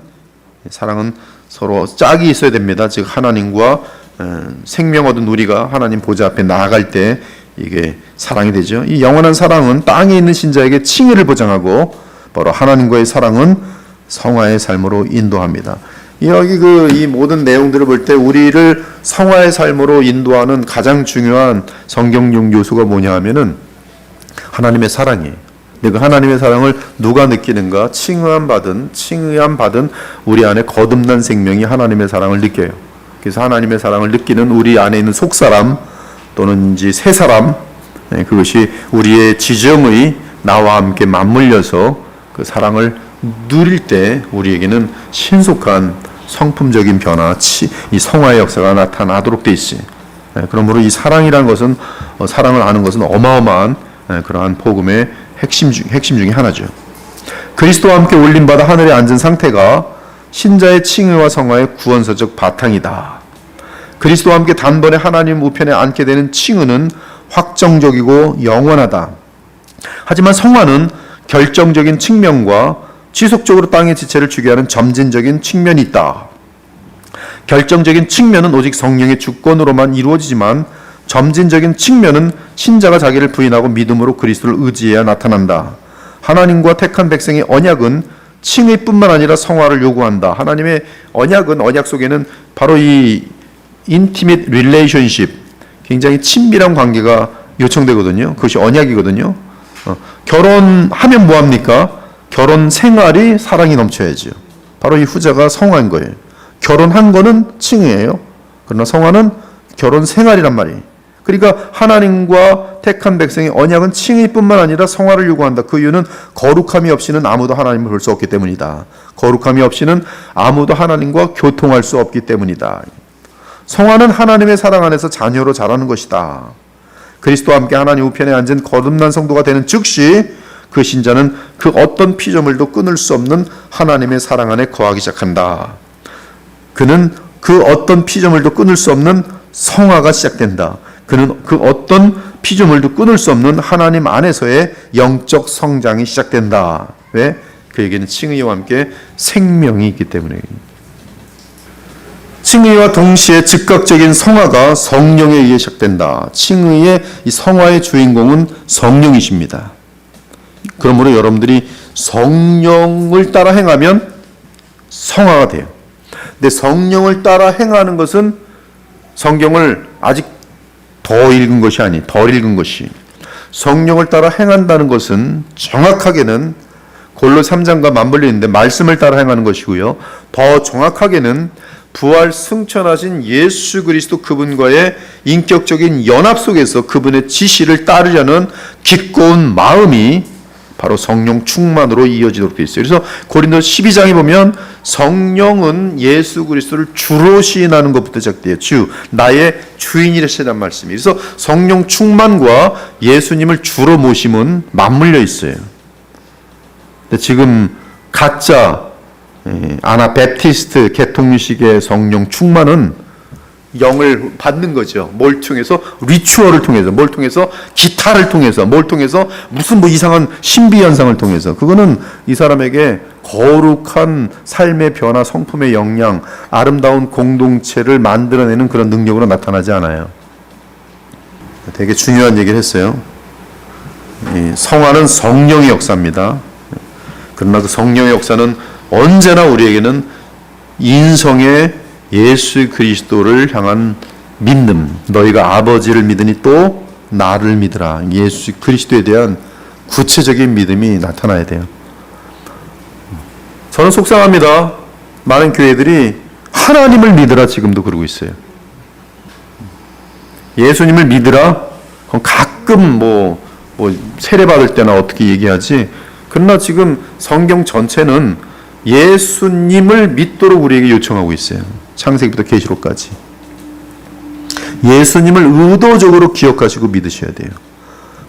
서로 짝이 있어야 됩니다. 즉 하나님과 생명 얻은 우리가 하나님 보좌 앞에 나아갈 때 이게 사랑이 되죠. 이 영원한 사랑은 땅에 있는 신자에게 칭의를 보장하고 바로 하나님과의 사랑은 성화의 삶으로 인도합니다. 여기 이 모든 내용들을 볼 때 우리를 성화의 삶으로 인도하는 가장 중요한 성경용 요소가 뭐냐 하면은 하나님의 사랑이에요. 근데 그 하나님의 사랑을 누가 느끼는가? 칭의함 받은 우리 안에 거듭난 생명이 하나님의 사랑을 느껴요. 그래서 하나님의 사랑을 느끼는 우리 안에 있는 속사람 또는 이제 새 사람, 그것이 우리의 지정의 나와 함께 맞물려서 그 사랑을 누릴 때 우리에게는 신속한 성품적인 변화, 이 성화의 역사가 나타나도록 돼 있어요. 그러므로 이 사랑이라는 것은 사랑을 아는 것은 어마어마한 그러한 복음의 핵심 중에 하나죠. 그리스도와 함께 올림받아 하늘에 앉은 상태가 신자의 칭의와 성화의 구원서적 바탕이다. 그리스도와 함께 단번에 하나님 우편에 앉게 되는 칭의는 확정적이고 영원하다. 하지만 성화는 결정적인 측면과 지속적으로 땅의 지체를 주게 하는 점진적인 측면이 있다. 결정적인 측면은 오직 성령의 주권으로만 이루어지지만 점진적인 측면은 신자가 자기를 부인하고 믿음으로 그리스도를 의지해야 나타난다. 하나님과 택한 백성의 언약은 칭의뿐만 아니라 성화를 요구한다. 하나님의 언약 속에는 바로 이 intimate relationship, 굉장히 친밀한 관계가 요청되거든요. 그것이 언약이거든요. 결혼하면 뭐합니까? 결혼 생활이 사랑이 넘쳐야죠. 바로 이 후자가 성화인 거예요. 결혼한 거는 칭의예요. 그러나 성화는 결혼 생활이란 말이에요. 그러니까 하나님과 택한 백성의 언약은 칭의뿐만 아니라 성화를 요구한다. 그 이유는 거룩함이 없이는 아무도 하나님을 볼 수 없기 때문이다. 거룩함이 없이는 아무도 하나님과 교통할 수 없기 때문이다. 성화는 하나님의 사랑 안에서 자녀로 자라는 것이다. 그리스도와 함께 하나님 우편에 앉은 거듭난 성도가 되는 즉시 그 신자는 그 어떤 피조물도 끊을 수 없는 하나님의 사랑 안에 거하기 시작한다. 그는 그 어떤 피조물도 끊을 수 없는 성화가 시작된다. 그는 그 어떤 피조물도 끊을 수 없는 하나님 안에서의 영적 성장이 시작된다. 왜? 그에게는 칭의와 함께 생명이 있기 때문에. 칭의와 동시에 즉각적인 성화가 성령에 의해 시작된다. 칭의의 이 성화의 주인공은 성령이십니다. 그러므로 여러분들이 성령을 따라 행하면 성화가 돼요. 근데 성령을 따라 행하는 것은 성경을 아직 덜 읽은 것이 성령을 따라 행한다는 것은 정확하게는 골로 3장과 맞물려 있는데 말씀을 따라 행하는 것이고요. 더 정확하게는 부활 승천하신 예수 그리스도 그분과의 인격적인 연합 속에서 그분의 지시를 따르려는 기꺼운 마음이 바로 성령 충만으로 이어지도록 되어 있어요. 그래서 고린도 12장에 보면 성령은 예수 그리스도를 주로 시인하는 것부터 시작돼요. 주, 나의 주인이라시란 말씀이. 그래서 성령 충만과 예수님을 주로 모심은 맞물려 있어요. 근데 지금 가짜 아나베프티스트 개통유식의 성령 충만은 영을 받는 거죠. 뭘 통해서? 리추얼을 통해서. 뭘 통해서? 기타를 통해서. 뭘 통해서? 무슨 이상한 신비 현상을 통해서. 그거는 이 사람에게 거룩한 삶의 변화, 성품의 영향, 아름다운 공동체를 만들어내는 그런 능력으로 나타나지 않아요. 되게 중요한 얘기를 했어요. 성화는 성령의 역사입니다. 그러나 그 성령의 역사는 언제나 우리에게는 인성의 예수 그리스도를 향한 믿음, 너희가 아버지를 믿으니 또 나를 믿으라. 예수 그리스도에 대한 구체적인 믿음이 나타나야 돼요. 저는 속상합니다. 많은 교회들이 하나님을 믿으라 지금도 그러고 있어요. 예수님을 믿으라? 그럼 가끔 세례 받을 때나 어떻게 얘기하지? 그러나 지금 성경 전체는 예수님을 믿도록 우리에게 요청하고 있어요. 창세기부터 계시록까지. 예수님을 의도적으로 기억하시고 믿으셔야 돼요.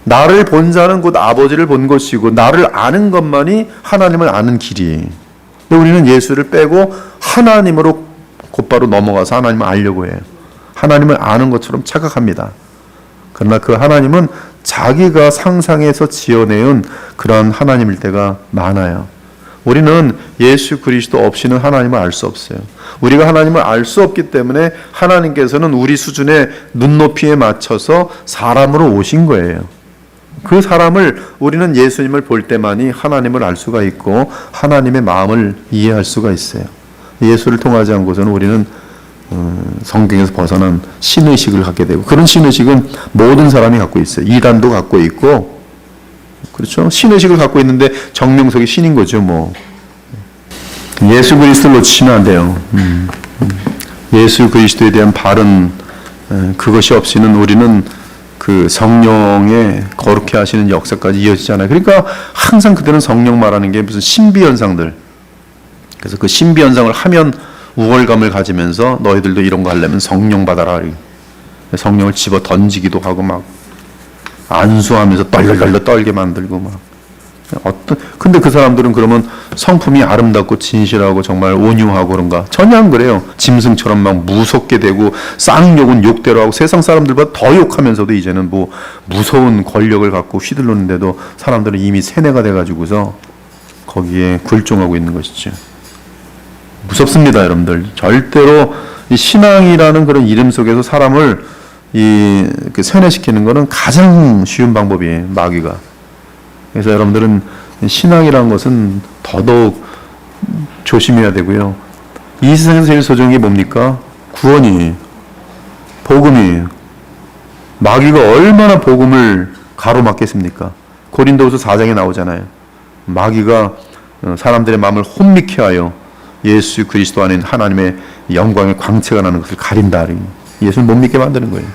나를 본 자는 곧 아버지를 본 것이고 나를 아는 것만이 하나님을 아는 길이에요. 근데 우리는 예수를 빼고 하나님으로 곧바로 넘어가서 하나님을 알려고 해요. 하나님을 아는 것처럼 착각합니다. 그러나 그 하나님은 자기가 상상해서 지어내온 그런 하나님일 때가 많아요. 우리는 예수 그리스도 없이는 하나님을 알 수 없어요. 우리가 하나님을 알 수 없기 때문에 하나님께서는 우리 수준의 눈높이에 맞춰서 사람으로 오신 거예요. 그 사람을 우리는 예수님을 볼 때만이 하나님을 알 수가 있고 하나님의 마음을 이해할 수가 있어요. 예수를 통하지 않고서는 우리는 성경에서 벗어난 신의식을 갖게 되고, 그런 신의식은 모든 사람이 갖고 있어요. 이단도 갖고 있고, 그렇죠? 신의식을 갖고 있는데 정명석이 신인 거죠, 뭐. 예수 그리스도를 놓치시면 안 돼요. 예수 그리스도에 대한 바른 그것이 없이는 우리는 그 성령의 거룩해 하시는 역사까지 이어지지 않아요. 그러니까 항상 그들은 성령 말하는 게 무슨 신비현상들. 그래서 그 신비현상을 하면 우월감을 가지면서 너희들도 이런 거 하려면 성령 받아라. 성령을 집어 던지기도 하고 막 안수하면서 떨떨떨 떨게 만들고 막 근데 그 사람들은 그러면 성품이 아름답고 진실하고 정말 온유하고 그런가? 전혀 안 그래요. 짐승처럼 막 무섭게 되고 쌍욕은 욕대로 하고 세상 사람들보다 더 욕하면서도 이제는 뭐 무서운 권력을 갖고 휘둘르는데도 사람들은 이미 세뇌가 돼가지고서 거기에 굴종하고 있는 것이죠. 무섭습니다, 여러분들. 절대로 이 신앙이라는 그런 이름 속에서 사람을 그 세뇌시키는 것은 가장 쉬운 방법이에요, 마귀가. 그래서 여러분들은 신앙이라는 것은 더더욱 조심해야 되고요. 이 세상에서 제일 소중한 게 뭡니까? 구원이, 복음이. 마귀가 얼마나 복음을 가로막겠습니까? 고린도후서 4장에 나오잖아요. 마귀가 사람들의 마음을 혼미케 하여 예수 그리스도 안에 하나님의 영광의 광채가 나는 것을 가린다. 예수를 못 믿게 만드는 거예요.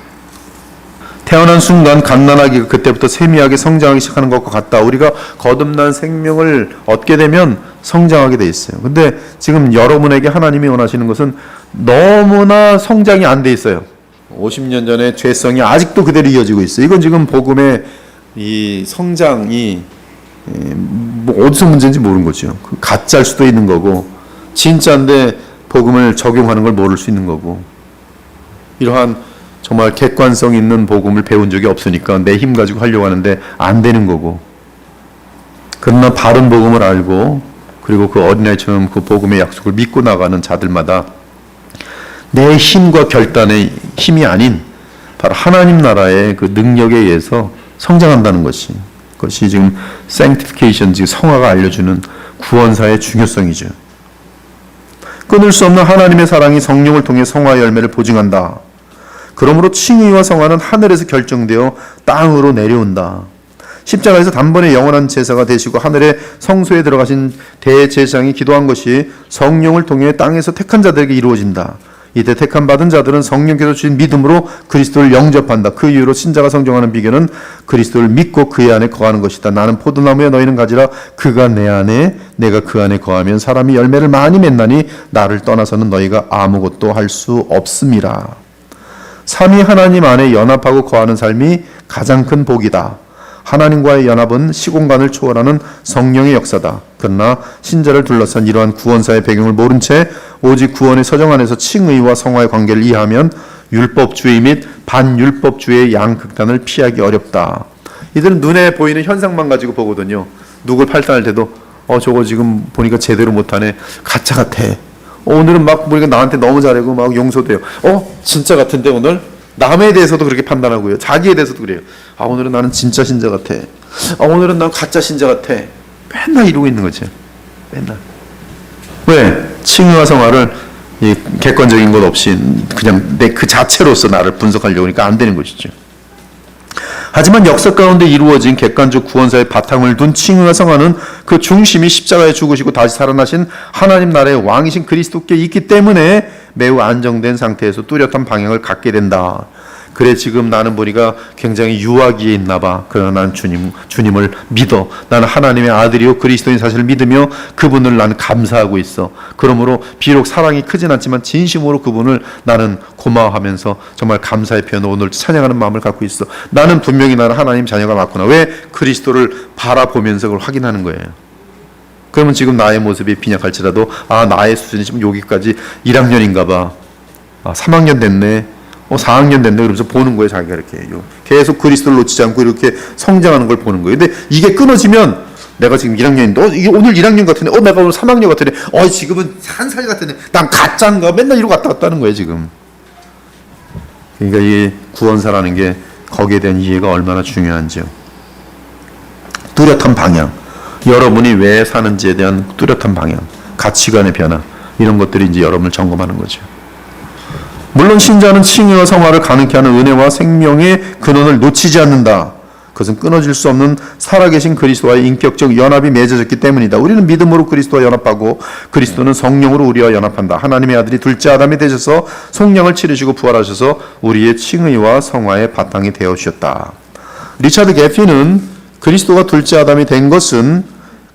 태어난 순간 갓난아기가 그때부터 세미하게 성장하기 시작하는 것과 같다. 우리가 거듭난 생명을 얻게 되면 성장하게 돼 있어요. 근데 지금 여러분에게 하나님이 원하시는 것은 너무나 성장이 안 돼 있어요. 50년 전의 죄성이 아직도 그대로 이어지고 있어요. 이건 지금 복음의 이 성장이 뭐 어디서 문제인지 모르는 거죠. 가짜일 수도 있는 거고 진짜인데 복음을 적용하는 걸 모를 수 있는 거고, 이러한 정말 객관성 있는 복음을 배운 적이 없으니까 내 힘 가지고 하려고 하는데 안 되는 거고, 그러나 바른 복음을 알고 그리고 그 어린아이처럼 그 복음의 약속을 믿고 나가는 자들마다 내 힘과 결단의 힘이 아닌 바로 하나님 나라의 그 능력에 의해서 성장한다는 것이, 그것이 지금 sanctification, 즉 성화가 알려주는 구원사의 중요성이죠. 끊을 수 없는 하나님의 사랑이 성령을 통해 성화의 열매를 보증한다. 그러므로 칭의와 성화는 하늘에서 결정되어 땅으로 내려온다. 십자가에서 단번에 영원한 제사가 되시고 하늘의 성소에 들어가신 대제사장이 기도한 것이 성령을 통해 땅에서 택한 자들에게 이루어진다. 이때 택한 받은 자들은 성령께서 주신 믿음으로 그리스도를 영접한다. 그 이후로 신자가 성장하는 비결은 그리스도를 믿고 그의 안에 거하는 것이다. 나는 포도나무에 너희는 가지라. 그가 내 안에 내가 그 안에 거하면 사람이 열매를 많이 맺나니 나를 떠나서는 너희가 아무것도 할 수 없음이라. 삼위 하나님 안에 연합하고 거하는 삶이 가장 큰 복이다. 하나님과의 연합은 시공간을 초월하는 성령의 역사다. 그러나 신자를 둘러싼 이러한 구원사의 배경을 모른 채 오직 구원의 서정 안에서 칭의와 성화의 관계를 이해하면 율법주의 및 반율법주의의 양극단을 피하기 어렵다. 이들은 눈에 보이는 현상만 가지고 보거든요. 누굴 판단할 때도 저거 지금 보니까 제대로 못하네, 가짜 같아. 오늘은 막 보니까 나한테 너무 잘하고 막 용서돼요. 진짜 같은데 오늘? 남에 대해서도 그렇게 판단하고요. 자기에 대해서도 그래요. 오늘은 나는 진짜 신자 같아. 오늘은 난 가짜 신자 같아. 맨날 이러고 있는 거죠. 맨날. 왜? 칭의와 성화를 이 객관적인 것 없이 그냥 내 그 자체로서 나를 분석하려고 하니까 안 되는 것이죠. 하지만 역사 가운데 이루어진 객관적 구원사의 바탕을 둔 칭의와 성화는 그 중심이 십자가에 죽으시고 다시 살아나신 하나님 나라의 왕이신 그리스도께 있기 때문에 매우 안정된 상태에서 뚜렷한 방향을 갖게 된다. 그래 지금 나는 보니까 굉장히 유아기에 있나 봐. 그러나 나는 주님을 믿어. 나는 하나님의 아들이요 그리스도인 사실을 믿으며 그분을 나는 감사하고 있어. 그러므로 비록 사랑이 크진 않지만 진심으로 그분을 나는 고마워하면서 정말 감사의 표현으로 오늘 찬양하는 마음을 갖고 있어. 나는 분명히 나는 하나님 자녀가 맞구나. 왜? 그리스도를 바라보면서 그걸 확인하는 거예요. 그러면 지금 나의 모습이 빈약할지라도 나의 수준이 지금 여기까지 1학년인가 봐. 3학년 됐네. 4학년 됐네. 그러면서 보는 거예요. 자기가 이렇게 계속 그리스도를 놓치지 않고 이렇게 성장하는 걸 보는 거예요. 근데 이게 끊어지면 내가 지금 1학년인데 이게 오늘 1학년 같은데 내가 오늘 3학년 같은데 지금은 1살 같은데 난 가짜인가 맨날 이러고 왔다 갔다 하는 거예요 지금. 그러니까 이 구원사라는 게 거기에 대한 이해가 얼마나 중요한지요. 뚜렷한 방향, 여러분이 왜 사는지에 대한 뚜렷한 방향, 가치관의 변화, 이런 것들이 이제 여러분을 점검하는 거죠. 물론 신자는 칭의와 성화를 가능케 하는 은혜와 생명의 근원을 놓치지 않는다. 그것은 끊어질 수 없는 살아계신 그리스도와의 인격적 연합이 맺어졌기 때문이다. 우리는 믿음으로 그리스도와 연합하고 그리스도는 성령으로 우리와 연합한다. 하나님의 아들이 둘째 아담이 되셔서 속량을 치르시고 부활하셔서 우리의 칭의와 성화의 바탕이 되어주셨다. 리차드 게피는 그리스도가 둘째 아담이 된 것은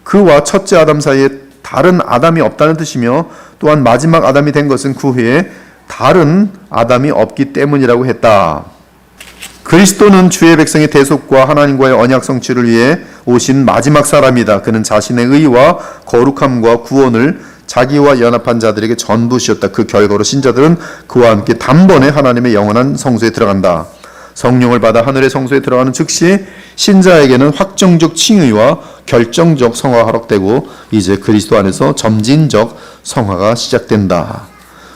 그와 첫째 아담 사이에 다른 아담이 없다는 뜻이며 또한 마지막 아담이 된 것은 그 후에 다른 아담이 없기 때문이라고 했다. 그리스도는 주의 백성의 대속과 하나님과의 언약 성취를 위해 오신 마지막 사람이다. 그는 자신의 의와 거룩함과 구원을 자기와 연합한 자들에게 전부 주셨다. 그 결과로 신자들은 그와 함께 단번에 하나님의 영원한 성소에 들어간다. 성령을 받아 하늘의 성소에 들어가는 즉시 신자에게는 확정적 칭의와 결정적 성화가 허락되고 이제 그리스도 안에서 점진적 성화가 시작된다.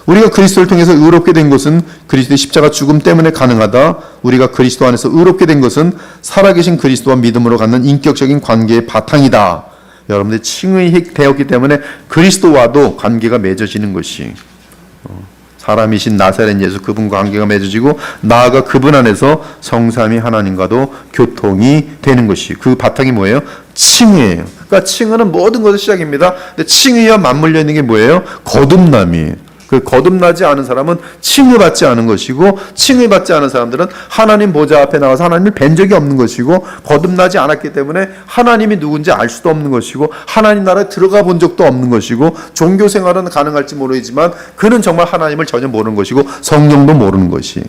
우리가 그리스도를 통해서 의롭게 된 것은 그리스도의 십자가 죽음 때문에 가능하다. 우리가 그리스도 안에서 의롭게 된 것은 살아계신 그리스도와 믿음으로 갖는 인격적인 관계의 바탕이다. 여러분들 칭의되었기 때문에 그리스도와도 관계가 맺어지는 것이 사람이신 나사렛 예수 그분과 관계가 맺어지고 나아가 그분 안에서 성삼위 하나님과도 교통이 되는 것이 그 바탕이 뭐예요? 칭의예요. 그러니까 칭의는 모든 것의 시작입니다. 근데 칭의와 맞물려 있는 게 뭐예요? 거듭남이에요. 그 거듭나지 않은 사람은 칭의받지 않은 것이고 칭의받지 않은 사람들은 하나님 보좌 앞에 나와서 하나님을 뵌 적이 없는 것이고 거듭나지 않았기 때문에 하나님이 누군지 알 수도 없는 것이고 하나님 나라에 들어가 본 적도 없는 것이고 종교 생활은 가능할지 모르지만 그는 정말 하나님을 전혀 모르는 것이고 성령도 모르는 것이.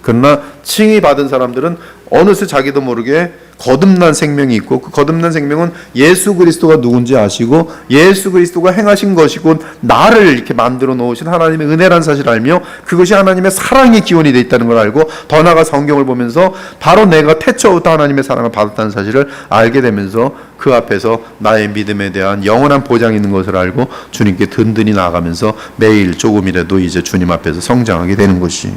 그러나 칭의받은 사람들은 어느새 자기도 모르게 거듭난 생명이 있고 그 거듭난 생명은 예수 그리스도가 누군지 아시고 예수 그리스도가 행하신 것이고 나를 이렇게 만들어 놓으신 하나님의 은혜라는 사실을 알며 그것이 하나님의 사랑의 기원이 되어 있다는 걸 알고 더 나아가 성경을 보면서 바로 내가 태초부터 하나님의 사랑을 받았다는 사실을 알게 되면서 그 앞에서 나의 믿음에 대한 영원한 보장이 있는 것을 알고 주님께 든든히 나아가면서 매일 조금이라도 이제 주님 앞에서 성장하게 되는 것이.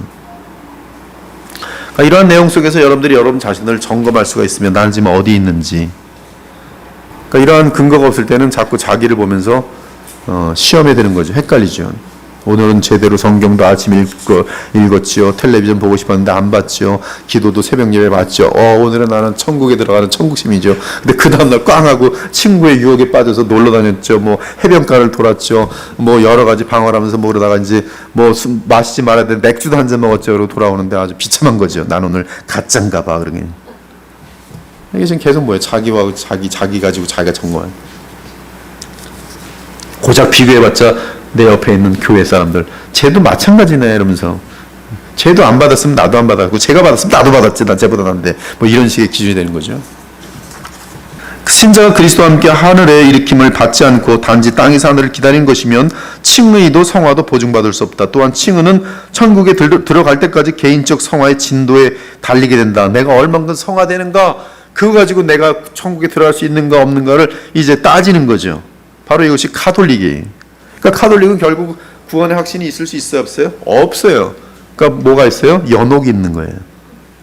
이러한 내용 속에서 여러분들이 여러분 자신을 점검할 수가 있으면 나는 지금 어디 있는지. 이러한 근거가 없을 때는 자꾸 자기를 보면서 시험에 드는 거죠. 헷갈리죠. 오늘은 제대로 성경도 아침 읽었지요. 텔레비전 보고 싶었는데 안 봤지요. 기도도 새벽 예배 봤죠. 오늘은 나는 천국에 들어가는 천국심이죠. 근데 그 다음날 꽝하고 친구의 유혹에 빠져서 놀러 다녔죠. 뭐 해변가를 돌았죠. 뭐 여러 가지 방황하면서 그러다가 이제 뭐 마시지 말아야 되는데 맥주도 한 잔 먹었죠. 그러고 돌아오는데 아주 비참한 거죠. 난 오늘 가짠가 봐. 그러게. 이게 지금 계속 뭐예요? 자기와 자기 가지고 자기가 정말 고작 비교해봤자 내 옆에 있는 교회 사람들 쟤도 마찬가지네 이러면서 쟤도 안 받았으면 나도 안 받았고 쟤가 받았으면 나도 받았지 난 쟤보다 난데 뭐 이런 식의 기준이 되는 거죠. 신자가 그리스도와 함께 하늘의 일으킴을 받지 않고 단지 땅에서 하늘을 기다리는 것이면 칭의도 성화도 보증받을 수 없다. 또한 칭의는 천국에 들어갈 때까지 개인적 성화의 진도에 달리게 된다. 내가 얼만큼 성화되는가 그거 가지고 내가 천국에 들어갈 수 있는가 없는가를 이제 따지는 거죠. 바로 이것이 카톨릭이에요. 그러니까 카톨릭은 결국 구원의 확신이 있을 수 있어요, 없어요? 없어요. 그러니까 뭐가 있어요? 연옥이 있는 거예요.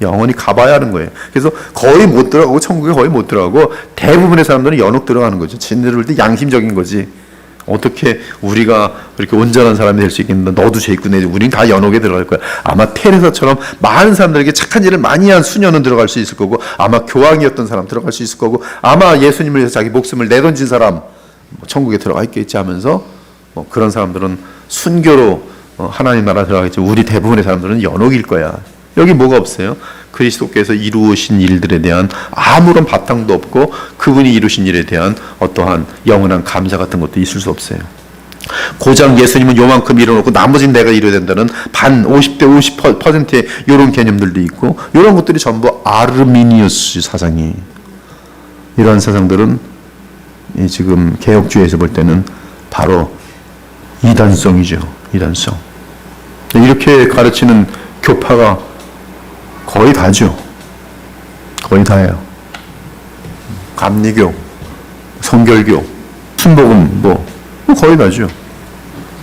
영원히 가봐야 하는 거예요. 그래서 거의 못 들어가고 천국에 거의 못 들어가고 대부분의 사람들은 연옥 들어가는 거죠. 진리를 볼 때 양심적인 거지. 어떻게 우리가 그렇게 온전한 사람이 될 수 있겠는데 너도 죄있구나. 우린 다 연옥에 들어갈 거야. 아마 테레사처럼 많은 사람들에게 착한 일을 많이 한 수녀는 들어갈 수 있을 거고 아마 교황이었던 사람 들어갈 수 있을 거고 아마 예수님을 위해서 자기 목숨을 내던진 사람 천국에 들어가 있겠지 하면서 그런 사람들은 순교로 하나님 나라 들어가겠지. 우리 대부분의 사람들은 연옥일 거야. 여기 뭐가 없어요? 그리스도께서 이루신 일들에 대한 아무런 바탕도 없고 그분이 이루신 일에 대한 어떠한 영원한 감사 같은 것도 있을 수 없어요. 고작 예수님은 요만큼 이뤄놓고 나머지는 내가 이뤄야 된다는 반 50대 50%의 이런 개념들도 있고, 이런 것들이 전부 아르미니우스 사상이, 이러한 사상들은 지금 개혁주의에서 볼 때는 바로 이단성이죠. 이단성. 이렇게 가르치는 교파가 거의 다죠. 거의 다예요. 감리교, 성결교, 순복음 거의 다죠.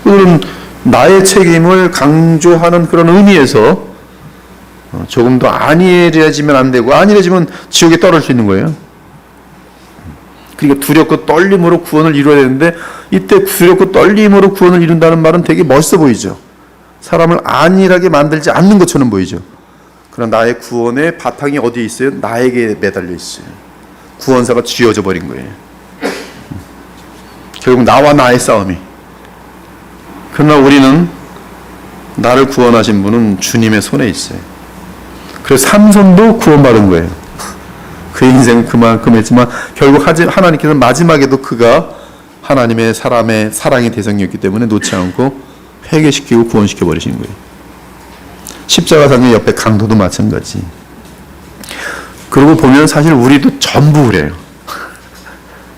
그런 나의 책임을 강조하는 그런 의미에서 조금 더 안일해지면 안 되고, 안일해지면 지옥에 떨어질 수 있는 거예요. 그러니까 두렵고 떨림으로 구원을 이루어야 되는데, 이때 두렵고 떨림으로 구원을 이룬다는 말은 되게 멋있어 보이죠. 사람을 안일하게 만들지 않는 것처럼 보이죠. 그러나 나의 구원의 바탕이 어디에 있어요? 나에게 매달려 있어요. 구원사가 쥐어져 버린 거예요. 결국 나와 나의 싸움이. 그러나 우리는, 나를 구원하신 분은 주님의 손에 있어요. 그래서 삼손도 구원받은 거예요. 그 인생은 그만큼 했지만 결국 하나님께서 마지막에도 그가 하나님의 사람의 사랑의 대상이었기 때문에 놓지 않고 회개시키고 구원시켜 버리시는 거예요. 십자가상의 옆에 강도도 마찬가지. 그러고 보면 사실 우리도 전부 그래요.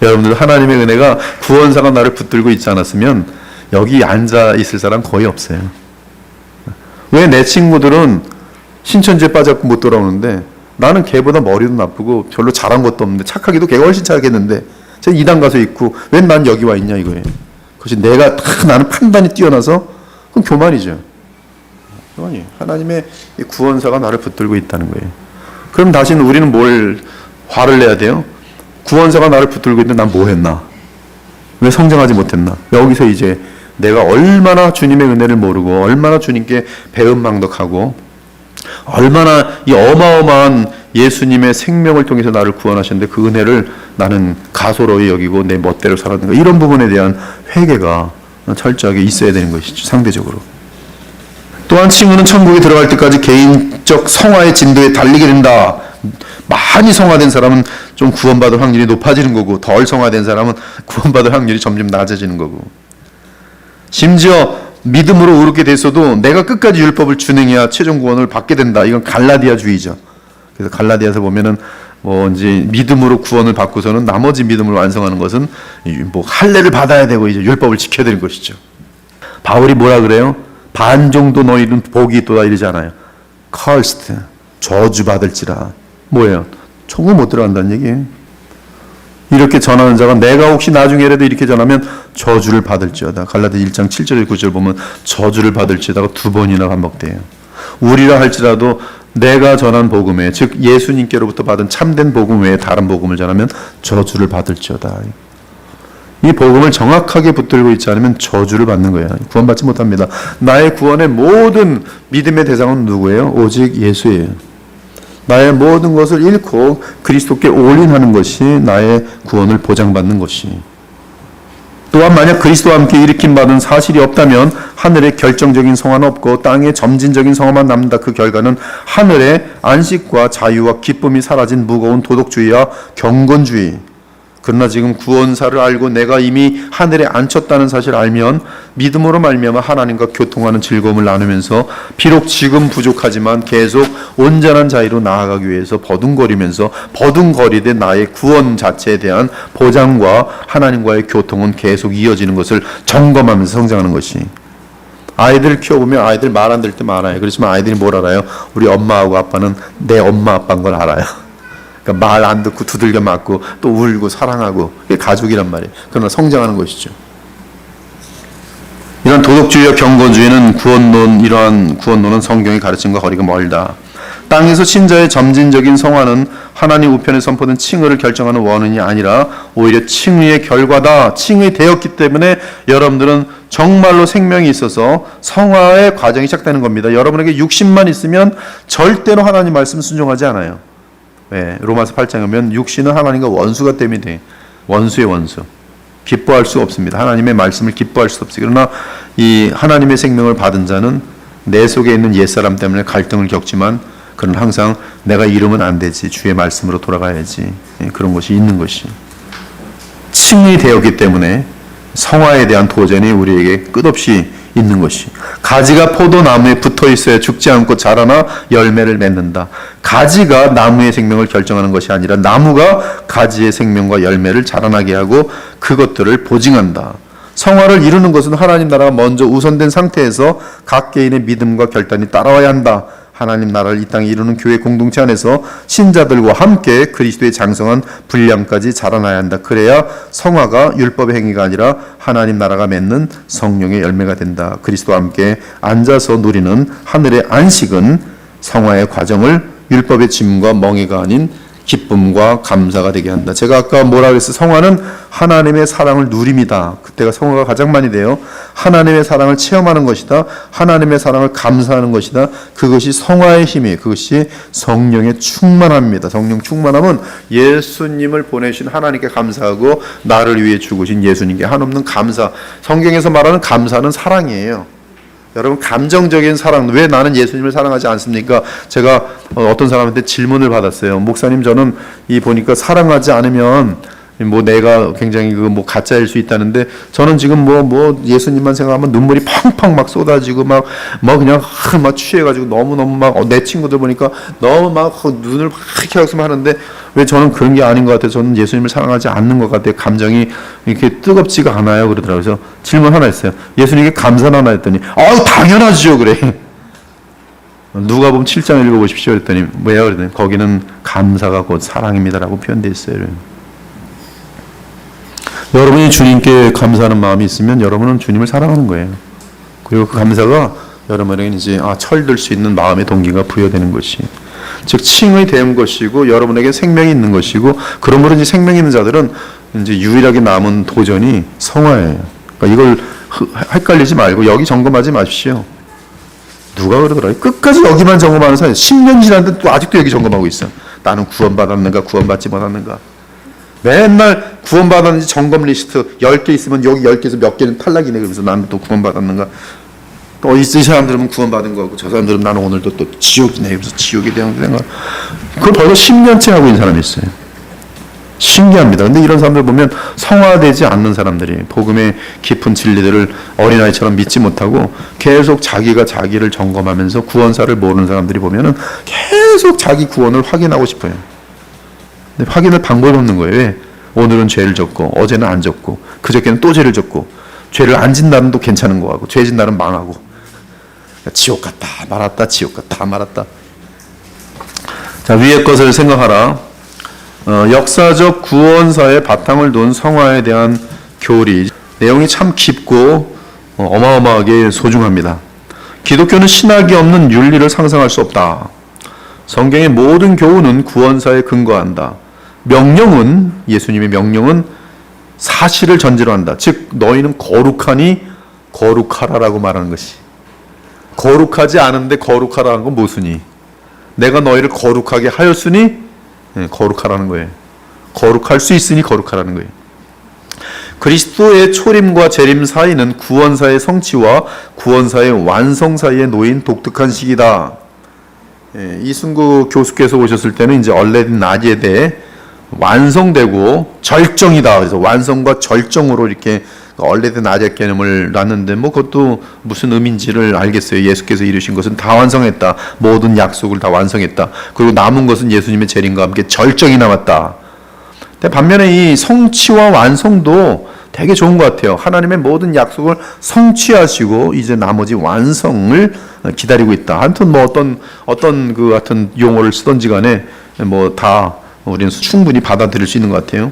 여러분들, 하나님의 은혜가, 구원사가 나를 붙들고 있지 않았으면 여기 앉아 있을 사람 거의 없어요. 왜 내 친구들은 신천지에 빠져서 못 돌아오는데, 나는 걔보다 머리도 나쁘고 별로 잘한 것도 없는데, 착하기도 걔가 훨씬 잘하겠는데 쟤 이단 가서 있고 왜 난 여기 와 있냐 이거예요. 그것이 내가 나는 판단이 뛰어나서, 그건 교만이죠. 교만이에요. 하나님의 구원사가 나를 붙들고 있다는 거예요. 그럼 다시는 우리는 뭘 화를 내야 돼요? 구원사가 나를 붙들고 있는데 난 뭐 했나? 왜 성장하지 못했나? 여기서 이제 내가 얼마나 주님의 은혜를 모르고, 얼마나 주님께 배은망덕하고, 얼마나 이 어마어마한 예수님의 생명을 통해서 나를 구원하셨는데 그 은혜를 나는 가소로이 여기고 내 멋대로 살았는가, 이런 부분에 대한 회개가 철저하게 있어야 되는 것이죠. 상대적으로. 또한 친구는 천국에 들어갈 때까지 개인적 성화의 진도에 달리게 된다. 많이 성화된 사람은 좀 구원받을 확률이 높아지는 거고, 덜 성화된 사람은 구원받을 확률이 점점 낮아지는 거고, 심지어 믿음으로 의롭게 됐어도 내가 끝까지 율법을 준행해야 최종 구원을 받게 된다. 이건 갈라디아주의죠. 그래서 갈라디아서 보면은 이제 믿음으로 구원을 받고서는 나머지 믿음을 완성하는 것은 할례를 받아야 되고 이제 율법을 지켜야 되는 것이죠. 바울이 뭐라 그래요? 반 정도 너희는 복이 있도다 이러잖아요. cursed, 저주받을지라. 뭐예요? 천국 못 들어간다는 얘기예요. 이렇게 전하는 자가 내가 혹시 나중에라도 이렇게 전하면 저주를 받을지어다. 갈라디아 1장 7절 9절 보면 저주를 받을지어다가 2번이나 반복돼요. 우리라 할지라도 내가 전한 복음에, 즉 예수님께로부터 받은 참된 복음 외에 다른 복음을 전하면 저주를 받을지어다. 이 복음을 정확하게 붙들고 있지 않으면 저주를 받는 거예요. 구원받지 못합니다. 나의 구원의 모든 믿음의 대상은 누구예요? 오직 예수예요. 나의 모든 것을 잃고 그리스도께 올인하는 것이 나의 구원을 보장받는 것이. 또한 만약 그리스도와 함께 일으킴 받은 사실이 없다면 하늘의 결정적인 성화는 없고 땅의 점진적인 성화만 남는다. 그 결과는 하늘의 안식과 자유와 기쁨이 사라진 무거운 도덕주의와 경건주의. 그러나 지금 구원사를 알고 내가 이미 하늘에 앉혔다는 사실을 알면 믿음으로 말미암아 하나님과 교통하는 즐거움을 나누면서 비록 지금 부족하지만 계속 온전한 자유로 나아가기 위해서 버둥거리되 나의 구원 자체에 대한 보장과 하나님과의 교통은 계속 이어지는 것을 점검하면서 성장하는 것이. 아이들을 키워보면 아이들 말 안 들을 때 많아요. 그렇지만 아이들이 뭘 알아요? 우리 엄마하고 아빠는 내 엄마 아빠인 걸 알아요. 그러니까 말 안 듣고 두들겨 맞고 또 울고 사랑하고, 그게 가족이란 말이에요. 그러나 성장하는 것이죠. 이런 도덕주의와 경건주의는 이러한 구원론은 성경의 가르침과 거리가 멀다. 땅에서 신자의 점진적인 성화는 하나님 우편에 선포된 칭의를 결정하는 원인이 아니라 오히려 칭의의 결과다. 칭의 되었기 때문에 여러분들은 정말로 생명이 있어서 성화의 과정이 시작되는 겁니다. 여러분에게 육신만 있으면 절대로 하나님 말씀 순종하지 않아요. 네, 로마서 8장에 보면 육신은 하나님과 원수가 때문에 원수의 원수. 기뻐할 수 없습니다. 하나님의 말씀을 기뻐할 수 없어요. 그러나 이 하나님의 생명을 받은 자는 내 속에 있는 옛사람 때문에 갈등을 겪지만 그는 항상 내가 이러면 안 되지, 주의 말씀으로 돌아가야지, 그런 것이 있는 것이 층이 되었기 때문에 성화에 대한 도전이 우리에게 끝없이 있는 것이, 가지가 포도나무에 붙어 있어야 죽지 않고 자라나 열매를 맺는다. 가지가 나무의 생명을 결정하는 것이 아니라 나무가 가지의 생명과 열매를 자라나게 하고 그것들을 보증한다. 성화를 이루는 것은 하나님 나라가 먼저 우선된 상태에서 각 개인의 믿음과 결단이 따라와야 한다. 하나님 나라를 이 땅에 이루는 교회 공동체 안에서 신자들과 함께 그리스도의 장성한 분량까지 자라나야 한다. 그래야 성화가 율법의 행위가 아니라 하나님 나라가 맺는 성령의 열매가 된다. 그리스도와 함께 앉아서 누리는 하늘의 안식은 성화의 과정을 율법의 짐과 멍에가 아닌 기쁨과 감사가 되게 한다. 제가 아까 뭐라 그랬어요? 성화는 하나님의 사랑을 누립니다. 그때가 성화가 가장 많이 돼요. 하나님의 사랑을 체험하는 것이다. 하나님의 사랑을 감사하는 것이다. 그것이 성화의 힘이에요. 그것이 성령의 충만함입니다. 성령 충만함은 예수님을 보내신 하나님께 감사하고 나를 위해 죽으신 예수님께 한없는 감사. 성경에서 말하는 감사는 사랑이에요. 여러분, 감정적인 사랑, 왜 나는 예수님을 사랑하지 않습니까? 제가 어떤 사람한테 질문을 받았어요. 목사님, 저는 보니까 사랑하지 않으면 내가 굉장히 가짜일 수 있다는데, 저는 지금 예수님만 생각하면 눈물이 펑펑 막 쏟아지고 그냥 막 취해가지고 너무너무 내 친구들 보니까 너무 눈을 막 이렇게 하고 하는데, 왜 저는 그런 게 아닌 것 같아요. 저는 예수님을 사랑하지 않는 것 같아요. 감정이 이렇게 뜨겁지가 않아요. 그러더라고요. 그래서 질문 하나 했어요. 예수님께 감사는 하나 했더니, 당연하죠. 그래. 누가복음 7장 읽어보십시오. 그랬더니, 왜요? 그랬더니, 거기는 감사가 곧 사랑입니다라고 표현되어 있어요. 여러분이 주님께 감사하는 마음이 있으면 여러분은 주님을 사랑하는 거예요. 그리고 그 감사가 여러분에게 이제 철들 수 있는 마음의 동기가 부여되는 것이, 즉 칭의 된 것이고 여러분에게 생명이 있는 것이고, 그러므로 이제 생명이 있는 자들은 이제 유일하게 남은 도전이 성화예요. 그러니까 이걸 헷갈리지 말고 여기 점검하지 마십시오. 누가 그러더라? 끝까지 여기만 점검하는 사람이 10년 지났는데 또 아직도 여기 점검하고 있어. 나는 구원받았는가 구원받지 못했는가. 맨날 구원받았는지 점검 리스트 10개 있으면 여기 10개에서 몇 개는 탈락이네. 그러면서 나는 또 구원받았는가. 또 이 사람들은 구원받은 거고 저 사람들은 나는 오늘도 또 지옥이네. 그래서 지옥에 대한 생각. 그걸 벌써 10년째 하고 있는 사람이 있어요. 신기합니다. 근데 이런 사람들 보면 성화되지 않는 사람들이 복음의 깊은 진리들을 어린아이처럼 믿지 못하고 계속 자기가 자기를 점검하면서 구원사를 모르는 사람들이 보면은 계속 자기 구원을 확인하고 싶어요. 근데 확인할 방법이 없는 거예요. 왜? 오늘은 죄를 졌고 어제는 안 졌고 그저께는 또 죄를 졌고, 죄를 안 진 날은 또 괜찮은 거 같고 죄 진 날은 망하고, 지옥 갔다 말았다 지옥 갔다 말았다. 자, 위의 것을 생각하라. 역사적 구원사의 바탕을 둔 성화에 대한 교리, 내용이 참 깊고 어마어마하게 소중합니다. 기독교는 신학이 없는 윤리를 상상할 수 없다. 성경의 모든 교훈은 구원사에 근거한다. 명령은, 예수님의 명령은 사실을 전제로 한다. 즉 너희는 거룩하니 거룩하라라고 말하는 것이, 거룩하지 않은데 거룩하라는 건 무엇이니? 내가 너희를 거룩하게 하였으니 거룩하라는 거예요. 거룩할 수 있으니 거룩하라는 거예요. 그리스도의 초림과 재림 사이는 구원사의 성취와 구원사의 완성 사이에 놓인 독특한 시기다. 이승구 교수께서 오셨을 때는 이제 얼레딘 나지에 대해 완성되고 절정이다. 그래서 완성과 절정으로 이렇게 얼레딘 나지 개념을 놨는데 그것도 무슨 의미인지를 알겠어요. 예수께서 이루신 것은 다 완성했다. 모든 약속을 다 완성했다. 그리고 남은 것은 예수님의 재림과 함께 절정이 남았다. 근데 반면에 이 성취와 완성도 되게 좋은 것 같아요. 하나님의 모든 약속을 성취하시고 이제 나머지 완성을 기다리고 있다. 아무튼 어떤 그 같은 용어를 쓰던지 간에 다 우리는 충분히 받아들일 수 있는 것 같아요.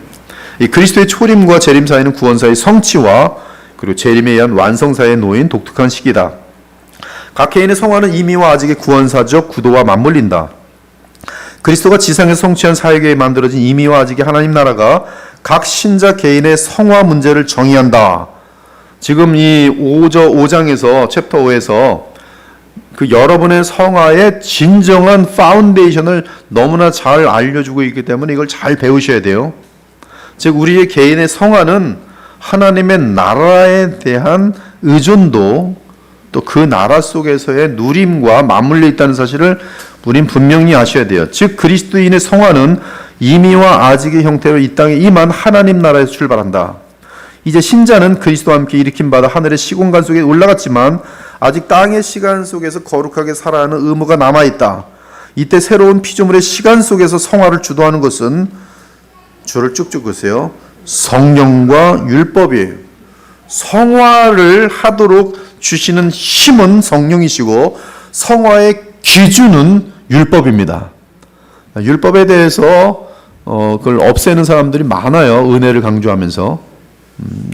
이 그리스도의 초림과 재림 사이는 구원사의 성취와 그리고 재림에 의한 완성 사이에 놓인 독특한 시기다. 각 개인의 성화는 이미와 아직의 구원사적 구도와 맞물린다. 그리스도가 지상에서 성취한 사역에 만들어진 이미와 아직의 하나님 나라가 각 신자 개인의 성화 문제를 정의한다. 지금 이 5장에서 챕터 5에서 그 여러분의 성화의 진정한 파운데이션을 너무나 잘 알려주고 있기 때문에 이걸 잘 배우셔야 돼요. 즉 우리의 개인의 성화는 하나님의 나라에 대한 의존도, 또 그 나라 속에서의 누림과 맞물려 있다는 사실을 우린 분명히 아셔야 돼요. 즉 그리스도인의 성화는 이미와 아직의 형태로 이 땅에 임한 하나님 나라에서 출발한다. 이제 신자는 그리스도와 함께 일으킴 받아 하늘의 시공간 속에 올라갔지만 아직 땅의 시간 속에서 거룩하게 살아야 하는 의무가 남아있다. 이때 새로운 피조물의 시간 속에서 성화를 주도하는 것은, 줄을 쭉쭉 그으세요, 성령과 율법이에요. 성화를 하도록 주시는 힘은 성령이시고 성화의 기준은 율법입니다. 율법에 대해서 그걸 없애는 사람들이 많아요. 은혜를 강조하면서.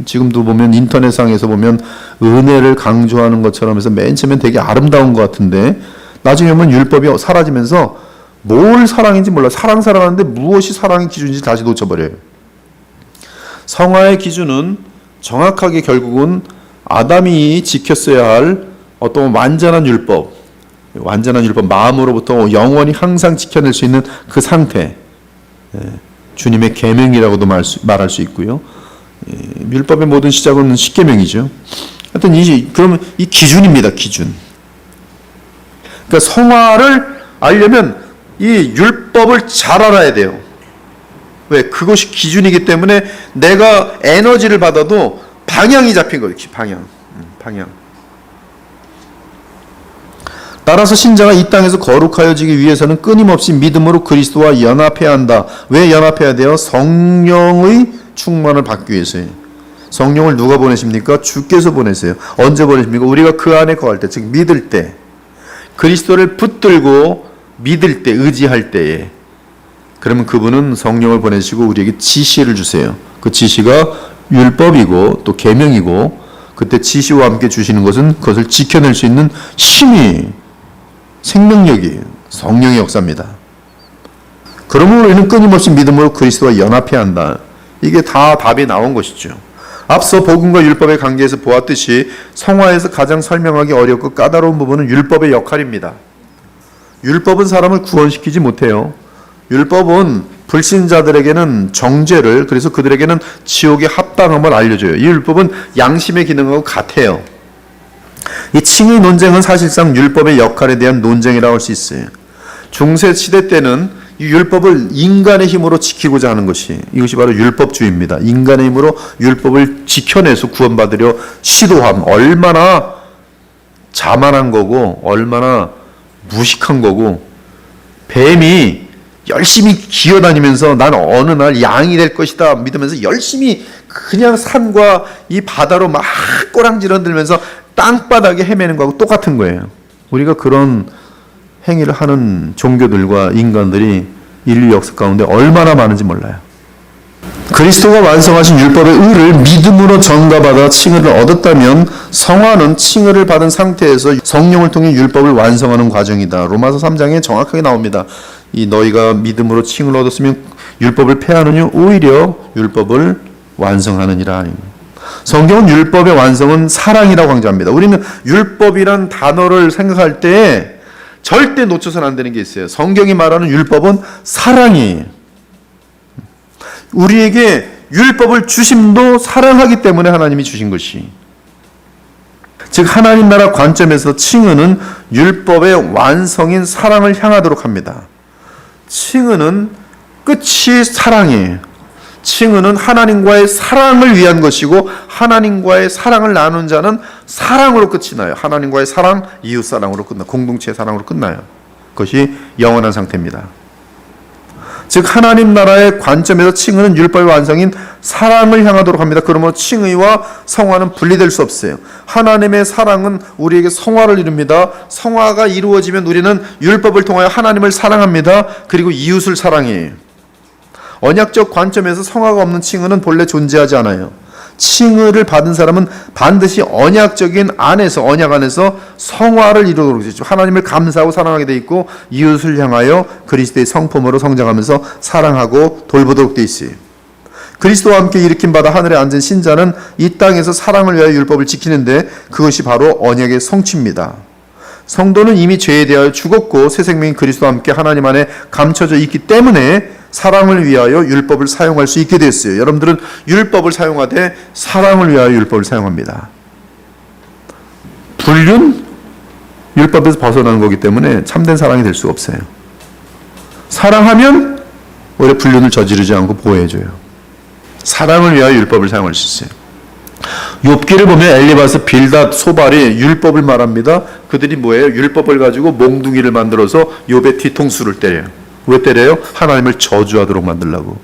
지금도 보면 인터넷상에서 보면 은혜를 강조하는 것처럼 해서 맨 처음엔 되게 아름다운 것 같은데 나중에 보면 율법이 사라지면서 뭘 사랑인지 몰라. 사랑하는데 무엇이 사랑의 기준인지 다시 놓쳐버려요. 성화의 기준은 정확하게 결국은 아담이 지켰어야 할 어떤 완전한 율법, 마음으로부터 영원히 항상 지켜낼 수 있는 그 상태, 주님의 계명이라고도 말할 수 있고요. 율법의 모든 시작은 십계명이죠. 하여튼 그러면 이 기준입니다. 기준. 그러니까 성화를 알려면 이 율법을 잘 알아야 돼요. 왜? 그것이 기준이기 때문에 내가 에너지를 받아도 방향이 잡힌 거예요. 방향. 따라서 신자가 이 땅에서 거룩하여지기 위해서는 끊임없이 믿음으로 그리스도와 연합해야 한다. 왜 연합해야 돼요? 성령의 충만을 받기 위해서요. 성령을 누가 보내십니까? 주께서 보내세요. 언제 보내십니까? 우리가 그 안에 거할 때, 즉 믿을 때, 그리스도를 붙들고 믿을 때, 의지할 때에, 그러면 그분은 성령을 보내시고 우리에게 지시를 주세요. 그 지시가 율법이고 또 계명이고, 그때 지시와 함께 주시는 것은 그것을 지켜낼 수 있는 힘이, 생명력이 성령의 역사입니다. 그러므로 우리는 끊임없이 믿음으로 그리스도와 연합해야 한다. 이게 다 답이 나온 것이죠. 앞서 복음과 율법의 관계에서 보았듯이 성화에서 가장 설명하기 어렵고 까다로운 부분은 율법의 역할입니다. 율법은 사람을 구원시키지 못해요. 율법은 불신자들에게는 정죄를, 그래서 그들에게는 지옥의 합당함을 알려줘요. 이 율법은 양심의 기능하고 같아요. 이 칭의 논쟁은 사실상 율법의 역할에 대한 논쟁이라고 할 수 있어요. 중세 시대 때는 이 율법을 인간의 힘으로 지키고자 하는 이것이 바로 율법주의입니다. 인간의 힘으로 율법을 지켜내서 구원받으려 시도함. 얼마나 자만한 거고 얼마나 무식한 거고, 뱀이 열심히 기어다니면서 난 어느 날 양이 될 것이다 믿으면서 열심히 그냥 산과 이 바다로 막 꼬랑지를 흔들면서 땅바닥에 헤매는 거하고 똑같은 거예요. 우리가 그런 행위를 하는 종교들과 인간들이 인류 역사 가운데 얼마나 많은지 몰라요. 그리스도가 완성하신 율법의 의를 믿음으로 전가받아 칭의를 얻었다면 성화는 칭의를 받은 상태에서 성령을 통해 율법을 완성하는 과정이다. 로마서 3장에 정확하게 나옵니다. 이 너희가 믿음으로 칭의를 얻었으면 율법을 폐하느냐? 오히려 율법을 완성하느니라. 성경은 율법의 완성은 사랑이라고 강조합니다. 우리는 율법이란 단어를 생각할 때 절대 놓쳐서는 안 되는 게 있어요. 성경이 말하는 율법은 사랑이에요. 우리에게 율법을 주심도 사랑하기 때문에 하나님이 주신 것이. 즉 하나님 나라 관점에서 칭의는 율법의 완성인 사랑을 향하도록 합니다. 칭의는 끝이 사랑이에요. 칭의는 하나님과의 사랑을 위한 것이고 하나님과의 사랑을 나눈 자는 사랑으로 끝이 나요. 하나님과의 사랑, 이웃 사랑으로 끝나요. 공동체의 사랑으로 끝나요. 그것이 영원한 상태입니다. 즉 하나님 나라의 관점에서 칭의는 율법의 완성인 사랑을 향하도록 합니다. 그러므로 칭의와 성화는 분리될 수 없어요. 하나님의 사랑은 우리에게 성화를 이룹니다. 성화가 이루어지면 우리는 율법을 통하여 하나님을 사랑합니다. 그리고 이웃을 사랑해요. 언약적 관점에서 성화가 없는 칭의는 본래 존재하지 않아요. 칭의를 받은 사람은 반드시 언약적인 안에서, 언약 안에서 성화를 이루도록 되어 있죠. 하나님을 감사하고 사랑하게 되어 있고 이웃을 향하여 그리스도의 성품으로 성장하면서 사랑하고 돌보도록 되어 있어요. 그리스도와 함께 일으킴 받아 하늘에 앉은 신자는 이 땅에서 사랑을 위하여 율법을 지키는데 그것이 바로 언약의 성취입니다. 성도는 이미 죄에 대하여 죽었고 새 생명인 그리스도와 함께 하나님 안에 감춰져 있기 때문에 사랑을 위하여 율법을 사용할 수 있게 됐어요. 여러분들은 율법을 사용하되 사랑을 위하여 율법을 사용합니다. 불륜? 율법에서 벗어나는 거기 때문에 참된 사랑이 될 수가 없어요. 사랑하면 오히려 불륜을 저지르지 않고 보호해줘요. 사랑을 위하여 율법을 사용할 수 있어요. 욥기를 보면 엘리바스, 빌닷, 소발이 율법을 말합니다. 그들이 뭐예요? 율법을 가지고 몽둥이를 만들어서 욥의 뒤통수를 때려요. 왜 때려요? 하나님을 저주하도록 만들려고.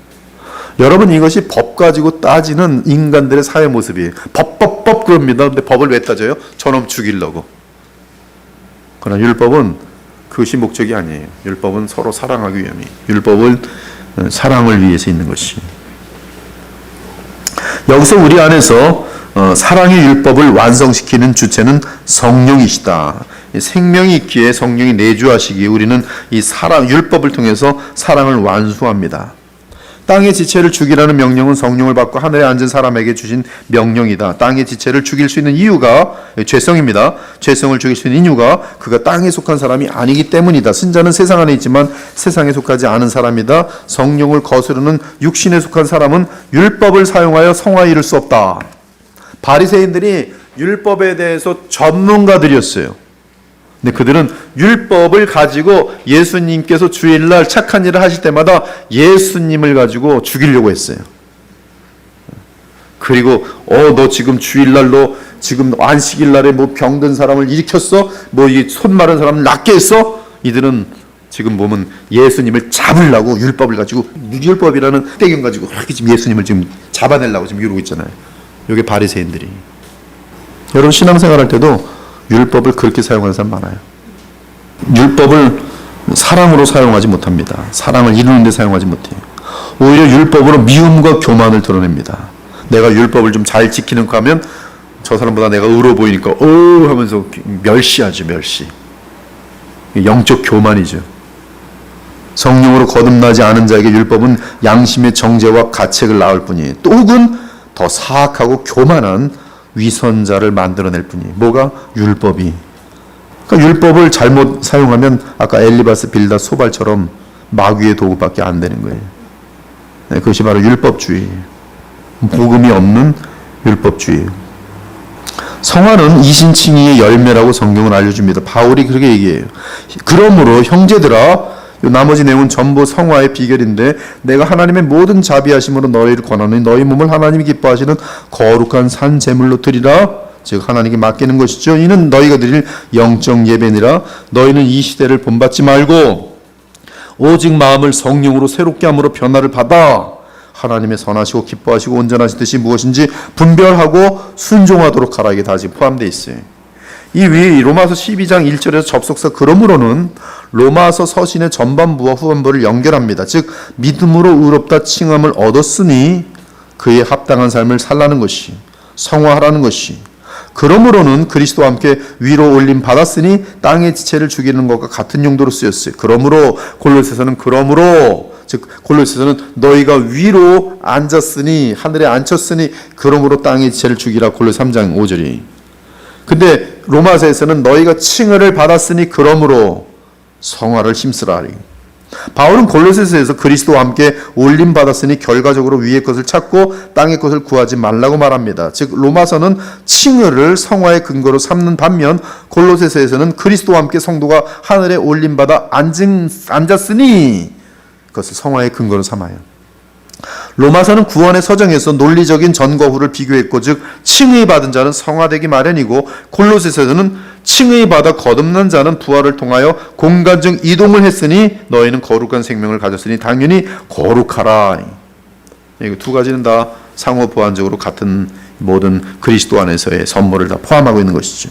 여러분, 이것이 법 가지고 따지는 인간들의 사회 모습이에요. 법 그럽니다. 근데 법을 왜 따져요? 저놈 죽이려고. 그러나 율법은 그것이 목적이 아니에요. 율법은 서로 사랑하기 위함이에요. 율법은 사랑을 위해서 있는 것이. 여기서 우리 안에서 사랑의 율법을 완성시키는 주체는 성령이시다. 생명이 있기에 성령이 내주하시기에 우리는 이 율법을 통해서 사랑을 완수합니다. 땅의 지체를 죽이라는 명령은 성령을 받고 하늘에 앉은 사람에게 주신 명령이다. 땅의 지체를 죽일 수 있는 이유가 죄성입니다. 죄성을 죽일 수 있는 이유가 그가 땅에 속한 사람이 아니기 때문이다. 신자는 세상 안에 있지만 세상에 속하지 않은 사람이다. 성령을 거스르는 육신에 속한 사람은 율법을 사용하여 성화에 이를 수 없다. 바리새인들이 율법에 대해서 전문가들이었어요. 근데 그들은 율법을 가지고 예수님께서 주일날 착한 일을 하실 때마다 예수님을 가지고 죽이려고 했어요. 그리고 너 지금 주일날 너 지금 안식일날에 뭐 병든 사람을 일으켰어? 뭐 이 손 마른 사람을 낫게 했어? 이들은 지금 보면 예수님을 잡으려고 율법을 가지고 율법이라는 떼경 가지고 이렇게 지금 예수님을 지금 잡아내려고 지금 이러고 있잖아요. 이게 바리새인들이. 여러분, 신앙생활 할 때도 율법을 그렇게 사용하는 사람 많아요. 율법을 사랑으로 사용하지 못합니다. 사랑을 이루는 데 사용하지 못해요. 오히려 율법으로 미움과 교만을 드러냅니다. 내가 율법을 좀 잘 지키는 거 하면 저 사람보다 내가 의로워 보이니까 하면서 멸시하죠. 멸시. 영적 교만이죠. 성령으로 거듭나지 않은 자에게 율법은 양심의 정죄와 가책을 낳을 뿐이에요. 또 혹은 더 사악하고 교만한 위선자를 만들어낼 뿐이에요. 뭐가? 율법이. 그러니까 율법을 잘못 사용하면 아까 엘리바스, 빌닷, 소발처럼 마귀의 도구밖에 안 되는 거예요. 그것이 바로 율법주의. 복음이 없는 율법주의. 성화는 이신칭의의 열매라고 성경은 알려줍니다. 바울이 그렇게 얘기해요. 그러므로 형제들아, 나머지 내용은 전부 성화의 비결인데 내가 하나님의 모든 자비하심으로 너희를 권하노니 너희 몸을 하나님이 기뻐하시는 거룩한 산 제물로 드리라. 즉 하나님께 맡기는 것이죠. 이는 너희가 드릴 영적 예배니라. 너희는 이 시대를 본받지 말고 오직 마음을 성령으로 새롭게 함으로 변화를 받아 하나님의 선하시고 기뻐하시고 온전하신 뜻이 무엇인지 분별하고 순종하도록 하라. 이게 다 지금 포함되어 있어요. 이 위에 로마서 12장 1절에서 접속사 그러므로는 로마서 서신의 전반부와 후반부를 연결합니다. 즉 믿음으로 의롭다 칭함을 얻었으니 그에 합당한 삶을 살라는 것이, 성화하라는 것이, 그러므로는 그리스도와 함께 위로 올림 받았으니 땅의 지체를 죽이는 것과 같은 용도로 쓰였어요. 그러므로 골로새서는 즉 골로새서는 너희가 위로 앉았으니 하늘에 앉혔으니 그러므로 땅의 지체를 죽이라. 골로새 3장 5절이. 근데 로마서에서는 너희가 칭의를 받았으니 그러므로 성화를 힘쓰라. 바울은 골로새서에서 그리스도와 함께 올림 받았으니 결과적으로 위의 것을 찾고 땅의 것을 구하지 말라고 말합니다. 즉 로마서는 칭의를 성화의 근거로 삼는 반면 골로새서에서는 그리스도와 함께 성도가 하늘에 올림 받아 앉았으니 그것을 성화의 근거로 삼아요. 로마서는 구원의 서정에서 논리적인 전과 후를 비교했고, 즉 칭의 받은 자는 성화되기 마련이고, 골로새서는 칭의 받아 거듭난 자는 부활을 통하여 공간적 이동을 했으니 너희는 거룩한 생명을 가졌으니 당연히 거룩하라. 이 두 가지는 다 상호 보완적으로 같은 모든 그리스도 안에서의 선물을 다 포함하고 있는 것이죠.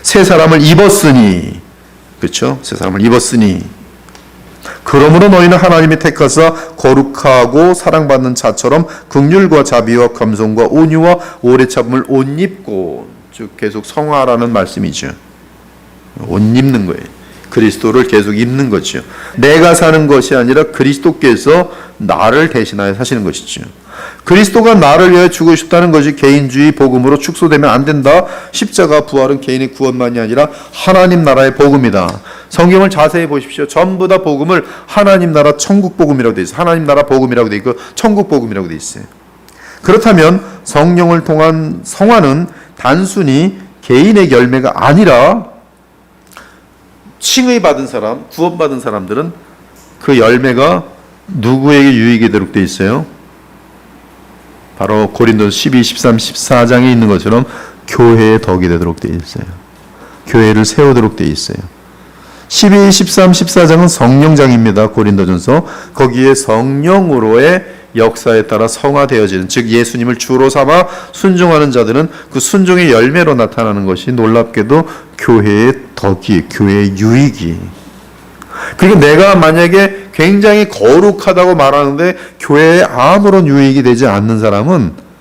새 사람을 입었으니, 그렇죠? 새 사람을 입었으니 그러므로 너희는 하나님이 택하사 거룩하고 사랑받는 자처럼 긍휼과 자비와 겸손과 온유와 오래 참음을 옷 입고, 즉 계속 성화라는 말씀이죠. 옷 입는 거예요. 그리스도를 계속 입는 거죠. 내가 사는 것이 아니라 그리스도께서 나를 대신하여 사시는 것이죠. 그리스도가 나를 위하여 죽으셨다는 것이 개인주의 복음으로 축소되면 안 된다. 십자가 부활은 개인의 구원만이 아니라 하나님 나라의 복음이다. 성경을 자세히 보십시오. 전부 다 복음을 하나님 나라 천국 복음이라고 되어 있어요. 하나님 나라 복음이라고 되어 있고 천국 복음이라고 되어 있어요. 그렇다면 성령을 통한 성화는 단순히 개인의 열매가 아니라 칭의받은 사람, 구원받은 사람들은 그 열매가 누구에게 유익이 되도록 되어 있어요? 바로 고린도서 12, 13, 14장에 있는 것처럼 교회의 덕이 되도록 되어 있어요. 교회를 세우도록 되어 있어요. 12, 13, 14장은 성령장입니다. 고린도전서. 거기에 성령으로의 역사에 따라 성화되어지는, 즉 예수님을 주로 삼아 순종하는 자들은 그 순종의 열매로 나타나는 것이 놀랍게도 교회의 덕이, 교회의 유익이. 그리고 내가 만약에 굉장히 거룩하다고 말하는데 교회에 아무런 유익이 되지 않는 사람은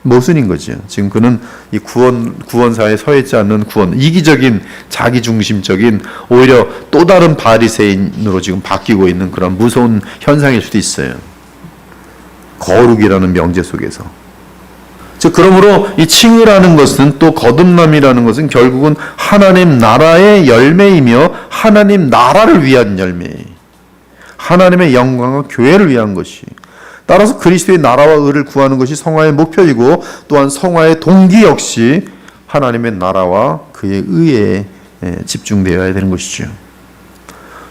모순인 거죠. 지금 그는 이 구원사에 서 있지 않는 이기적인, 자기중심적인, 오히려 또 다른 바리새인으로 지금 바뀌고 있는 그런 무서운 현상일 수도 있어요. 거룩이라는 명제 속에서. 즉 그러므로 이 칭의라는 것은, 또 거듭남이라는 것은 결국은 하나님 나라의 열매이며 하나님 나라를 위한 열매, 하나님의 영광과 교회를 위한 것이, 따라서 그리스도의 나라와 의를 구하는 것이 성화의 목표이고, 또한 성화의 동기 역시 하나님의 나라와 그의 의에 집중되어야 되는 것이죠.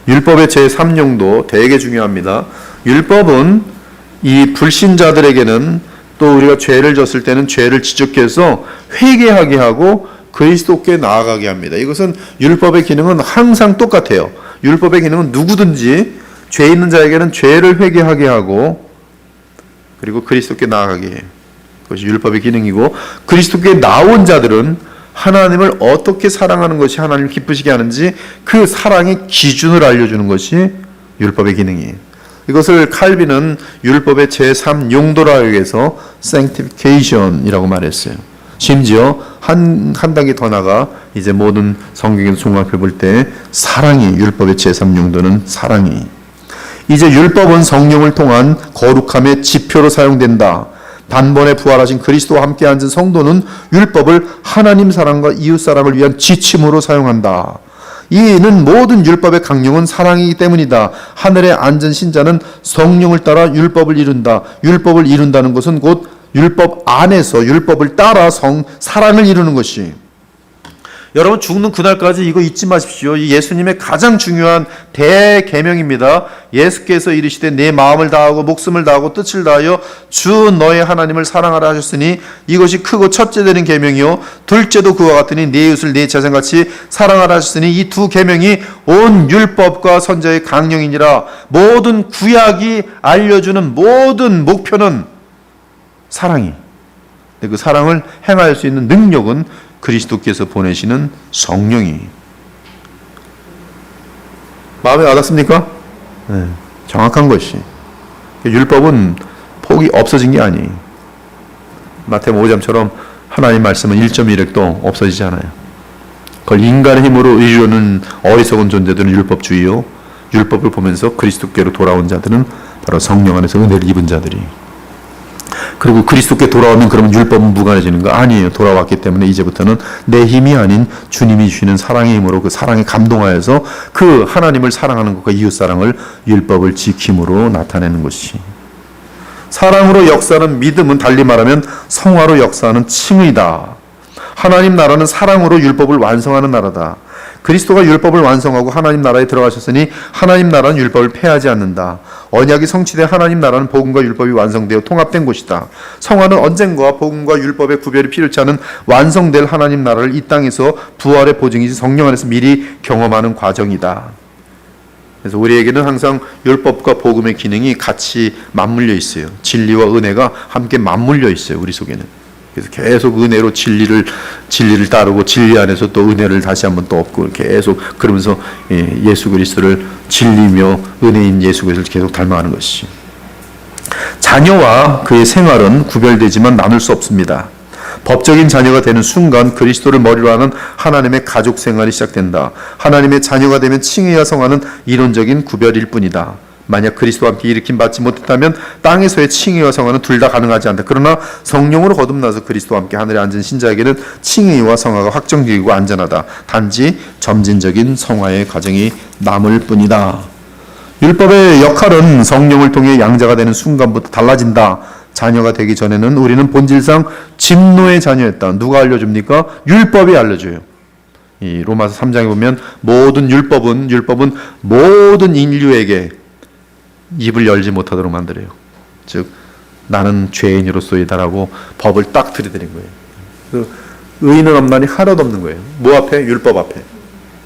율법의 제3용도 되게 중요합니다. 율법은 이 불신자들에게는, 또 우리가 죄를 졌을 때는 죄를 지적해서 회개하게 하고 그리스도께 나아가게 합니다. 이것은 율법의 기능은 항상 똑같아요. 율법의 기능은 누구든지 죄 있는 자에게는 죄를 회개하게 하고 그리고 그리스도께 나아가게 해요. 그것이 율법의 기능이고, 그리스도께 나온 자들은 하나님을 어떻게 사랑하는 것이 하나님을 기쁘시게 하는지 그 사랑의 기준을 알려주는 것이 율법의 기능이에요. 이것을 칼빈은 율법의 제3용도라고 해서 sanctification이라고 말했어요. 심지어 한 단계 더 나가 이제 모든 성경에서 종합해 볼 때 사랑이, 율법의 제3용도는 사랑이. 이제 율법은 성령을 통한 거룩함의 지표로 사용된다. 단번에 부활하신 그리스도와 함께 앉은 성도는 율법을 하나님 사랑과 이웃 사랑을 위한 지침으로 사용한다. 이는 모든 율법의 강령은 사랑이기 때문이다. 하늘에 앉은 신자는 성령을 따라 율법을 이룬다. 율법을 이룬다는 것은 곧 율법 안에서 율법을 따라 사랑을 이루는 것이. 여러분, 죽는 그날까지 이거 잊지 마십시오. 이 예수님의 가장 중요한 대계명입니다. 예수께서 이르시되 내 마음을 다하고 목숨을 다하고 뜻을 다하여 주 너의 하나님을 사랑하라 하셨으니 이것이 크고 첫째 되는 계명이요 둘째도 그와 같으니 내 이웃을 내 자신같이 사랑하라 하셨으니 이 두 계명이 온 율법과 선지자의 강령이니라. 모든 구약이 알려주는 모든 목표는 사랑이. 그 사랑을 행할 수 있는 능력은 그리스도께서 보내시는 성령이. 마음에 와닿습니까? 네, 정확한 것이. 율법은 폭이 없어진 게 아니에요. 마태복음 5장처럼 하나님 말씀은 1.1획도 없어지지 않아요. 그걸 인간의 힘으로 이루는 어리석은 존재들은 율법주의요, 율법을 보면서 그리스도께로 돌아온 자들은 바로 성령 안에서 은혜를 입은 자들이. 그리고 그리스도께 돌아오면 그러면 율법은 무관해지는 거 아니에요. 돌아왔기 때문에 이제부터는 내 힘이 아닌 주님이 주시는 사랑의 힘으로 그 사랑에 감동하여서 그 하나님을 사랑하는 것과 이웃사랑을 율법을 지킴으로 나타내는 것이. 사랑으로 역사하는 믿음은 달리 말하면 성화로 역사하는 칭의다. 하나님 나라는 사랑으로 율법을 완성하는 나라다. 그리스도가 율법을 완성하고 하나님 나라에 들어가셨으니 하나님 나라는 율법을 폐하지 않는다. 언약이 성취된 하나님 나라는 복음과 율법이 완성되어 통합된 곳이다. 성화는 언젠가 복음과 율법의 구별이 필요치 않은 완성될 하나님 나라를 이 땅에서 부활의 보증이지 성령 안에서 미리 경험하는 과정이다. 그래서 우리에게는 항상 율법과 복음의 기능이 같이 맞물려 있어요. 진리와 은혜가 함께 맞물려 있어요. 우리 속에는. 그래서 계속 은혜로 진리를 따르고 진리 안에서 또 은혜를 다시 한번 또 얻고 계속 그러면서 예수 그리스도를 진리며 은혜인 예수 그리스도를 계속 닮아가는 것이죠. 자녀와 그의 생활은 구별되지만 나눌 수 없습니다. 법적인 자녀가 되는 순간 그리스도를 머리로 하는 하나님의 가족 생활이 시작된다. 하나님의 자녀가 되면 칭의와 성화는 이론적인 구별일 뿐이다. 만약 그리스도와 함께 일으킴 받지 못했다면 땅에서의 칭의와 성화는 둘 다 가능하지 않다. 그러나 성령으로 거듭나서 그리스도와 함께 하늘에 앉은 신자에게는 칭의와 성화가 확정적이고 안전하다. 단지 점진적인 성화의 과정이 남을 뿐이다. 율법의 역할은 성령을 통해 양자가 되는 순간부터 달라진다. 자녀가 되기 전에는 우리는 본질상 진노의 자녀였다. 누가 알려줍니까? 율법이 알려줘요. 이 로마서 3장에 보면 모든 율법은 모든 인류에게 입을 열지 못하도록 만들어요. 즉 나는 죄인으로서이다라고 법을 딱 들이대는 거예요. 그 의인은 없나니 하나도 없는 거예요. 뭐 앞에? 율법 앞에.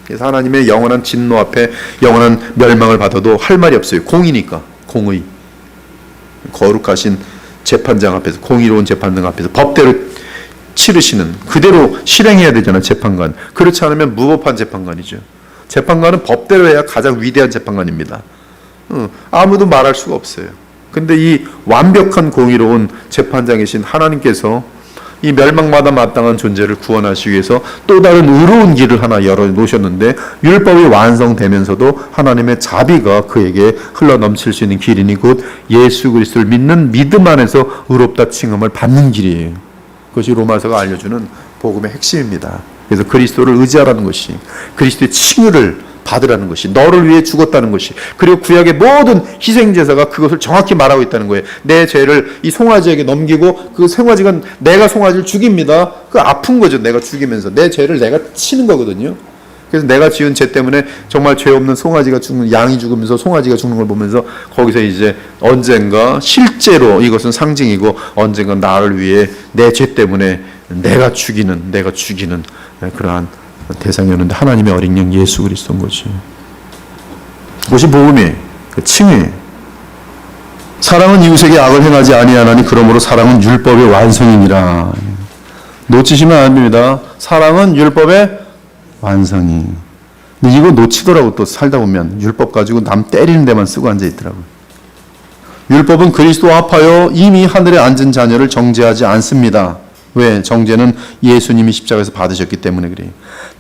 그래서 하나님의 영원한 진노 앞에 영원한 멸망을 받아도 할 말이 없어요. 공이니까. 공의. 거룩하신 재판장 앞에서, 공의로운 재판장 앞에서 법대로 치르시는, 그대로 실행해야 되잖아요. 재판관. 그렇지 않으면 무법한 재판관이죠. 재판관은 법대로 해야 가장 위대한 재판관입니다. 아무도 말할 수가 없어요. 근데 이 완벽한 공의로운 재판장이신 하나님께서 이 멸망마다 마땅한 존재를 구원하시기 위해서 또 다른 의로운 길을 하나 열어놓으셨는데, 율법이 완성되면서도 하나님의 자비가 그에게 흘러넘칠 수 있는 길이니 곧 예수 그리스도를 믿는 믿음 안에서 의롭다 칭함을 받는 길이에요. 그것이 로마서가 알려주는 복음의 핵심입니다. 그래서 그리스도를 의지하라는 것이, 그리스도의 칭의를 받으라는 것이, 너를 위해 죽었다는 것이, 그리고 구약의 모든 희생제사가 그것을 정확히 말하고 있다는 거예요. 내 죄를 이 송아지에게 넘기고 그 송아지가, 내가 송아지를 죽입니다. 그 아픈 거죠. 내가 죽이면서 내 죄를 내가 치는 거거든요. 그래서 내가 지은 죄 때문에 정말 죄 없는 송아지가 죽는, 양이 죽으면서 송아지가 죽는 걸 보면서 거기서 이제 언젠가, 실제로 이것은 상징이고 언젠가 나를 위해 내 죄 때문에 내가 죽이는 그러한 대상이었는데 하나님의 어린 양 예수 그리스도인 거지. 그것이 복음이에요. 그 칭의. 사랑은 이웃에게 악을 행하지 아니하나니 그러므로 사랑은 율법의 완성이니라. 놓치시면 안 됩니다. 사랑은 율법의 완성이. 근데 이거 놓치더라고. 또 살다 보면 율법 가지고 남 때리는 데만 쓰고 앉아 있더라고요. 율법은 그리스도와 합하여 이미 하늘에 앉은 자녀를 정죄하지 않습니다. 왜? 정죄는 예수님이 십자가에서 받으셨기 때문에 그래요.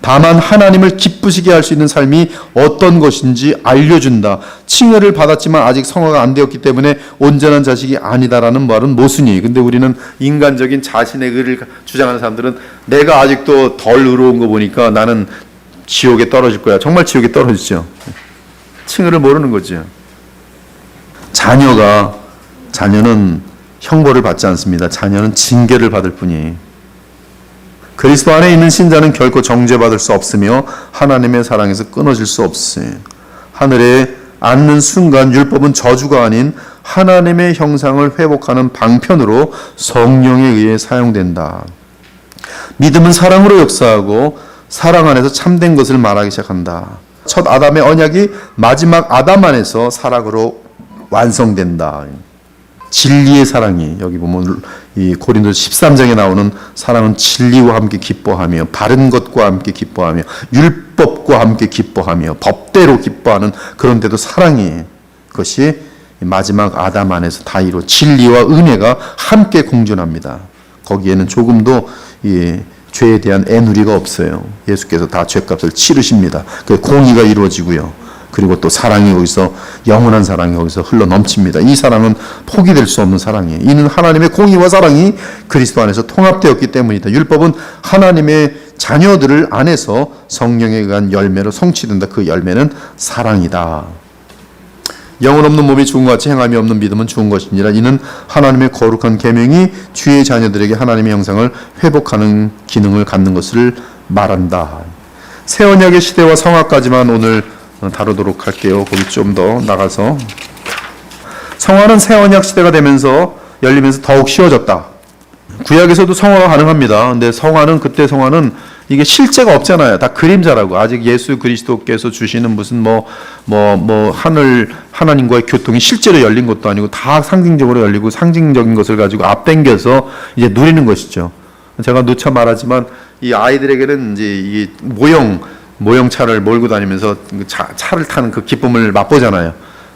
다만 하나님을 기쁘시게 할 수 있는 삶이 어떤 것인지 알려준다. 칭의를 받았지만 아직 성화가 안 되었기 때문에 온전한 자식이 아니다라는 말은 모순이에요. 근데 우리는 인간적인 자신의 의를 주장하는 사람들은 내가 아직도 덜 의로운 거 보니까 나는 지옥에 떨어질 거야. 정말 지옥에 떨어지죠. 칭의를 모르는 거죠. 자녀는 형벌을 받지 않습니다. 자녀는 징계를 받을 뿐이에요. 그리스도 안에 있는 신자는 결코 정죄받을 수 없으며 하나님의 사랑에서 끊어질 수 없어요. 하늘에 앉는 순간 율법은 저주가 아닌 하나님의 형상을 회복하는 방편으로 성령에 의해 사용된다. 믿음은 사랑으로 역사하고 사랑 안에서 참된 것을 말하기 시작한다. 첫 아담의 언약이 마지막 아담 안에서 사랑으로 완성된다. 진리의 사랑이, 여기 보면 이 고린도 13장에 나오는 사랑은 진리와 함께 기뻐하며 바른 것과 함께 기뻐하며 율법과 함께 기뻐하며 법대로 기뻐하는, 그런데도 사랑이, 그것이 마지막 아담 안에서 다 이루어 진리와 은혜가 함께 공존합니다. 거기에는 조금도 이 죄에 대한 애누리가 없어요. 예수께서 다 죄값을 치르십니다. 그 공의가 이루어지고요. 그리고 또 사랑이 거기서, 영원한 사랑이 거기서 흘러 넘칩니다. 이 사랑은 포기될 수 없는 사랑이에요. 이는 하나님의 공의와 사랑이 그리스도 안에서 통합되었기 때문이다. 율법은 하나님의 자녀들을 안에서 성령에 의한 열매로 성취된다. 그 열매는 사랑이다. 영혼 없는 몸이 죽은 것 같이 행함이 없는 믿음은 죽은 것이니라. 이는 하나님의 거룩한 계명이 주의 자녀들에게 하나님의 형상을 회복하는 기능을 갖는 것을 말한다. 새 언약의 시대와 성화까지만 오늘 다루도록 할게요. 거기 좀 더 나가서. 성화는 새 언약 시대가 되면서 열리면서 더욱 쉬워졌다. 구약에서도 성화가 가능합니다. 근데 그때 성화는 이게 실제가 없잖아요. 다 그림자라고. 아직 예수 그리스도께서 주시는 무슨 하나님과의 교통이 실제로 열린 것도 아니고 다 상징적으로 열리고 상징적인 것을 가지고 앞당겨서 이제 누리는 것이죠. 제가 누차 말하지만 이 아이들에게는 이제 이 모형차를 몰고 다니면서 차를 타는 그 기쁨을 맛보잖아요.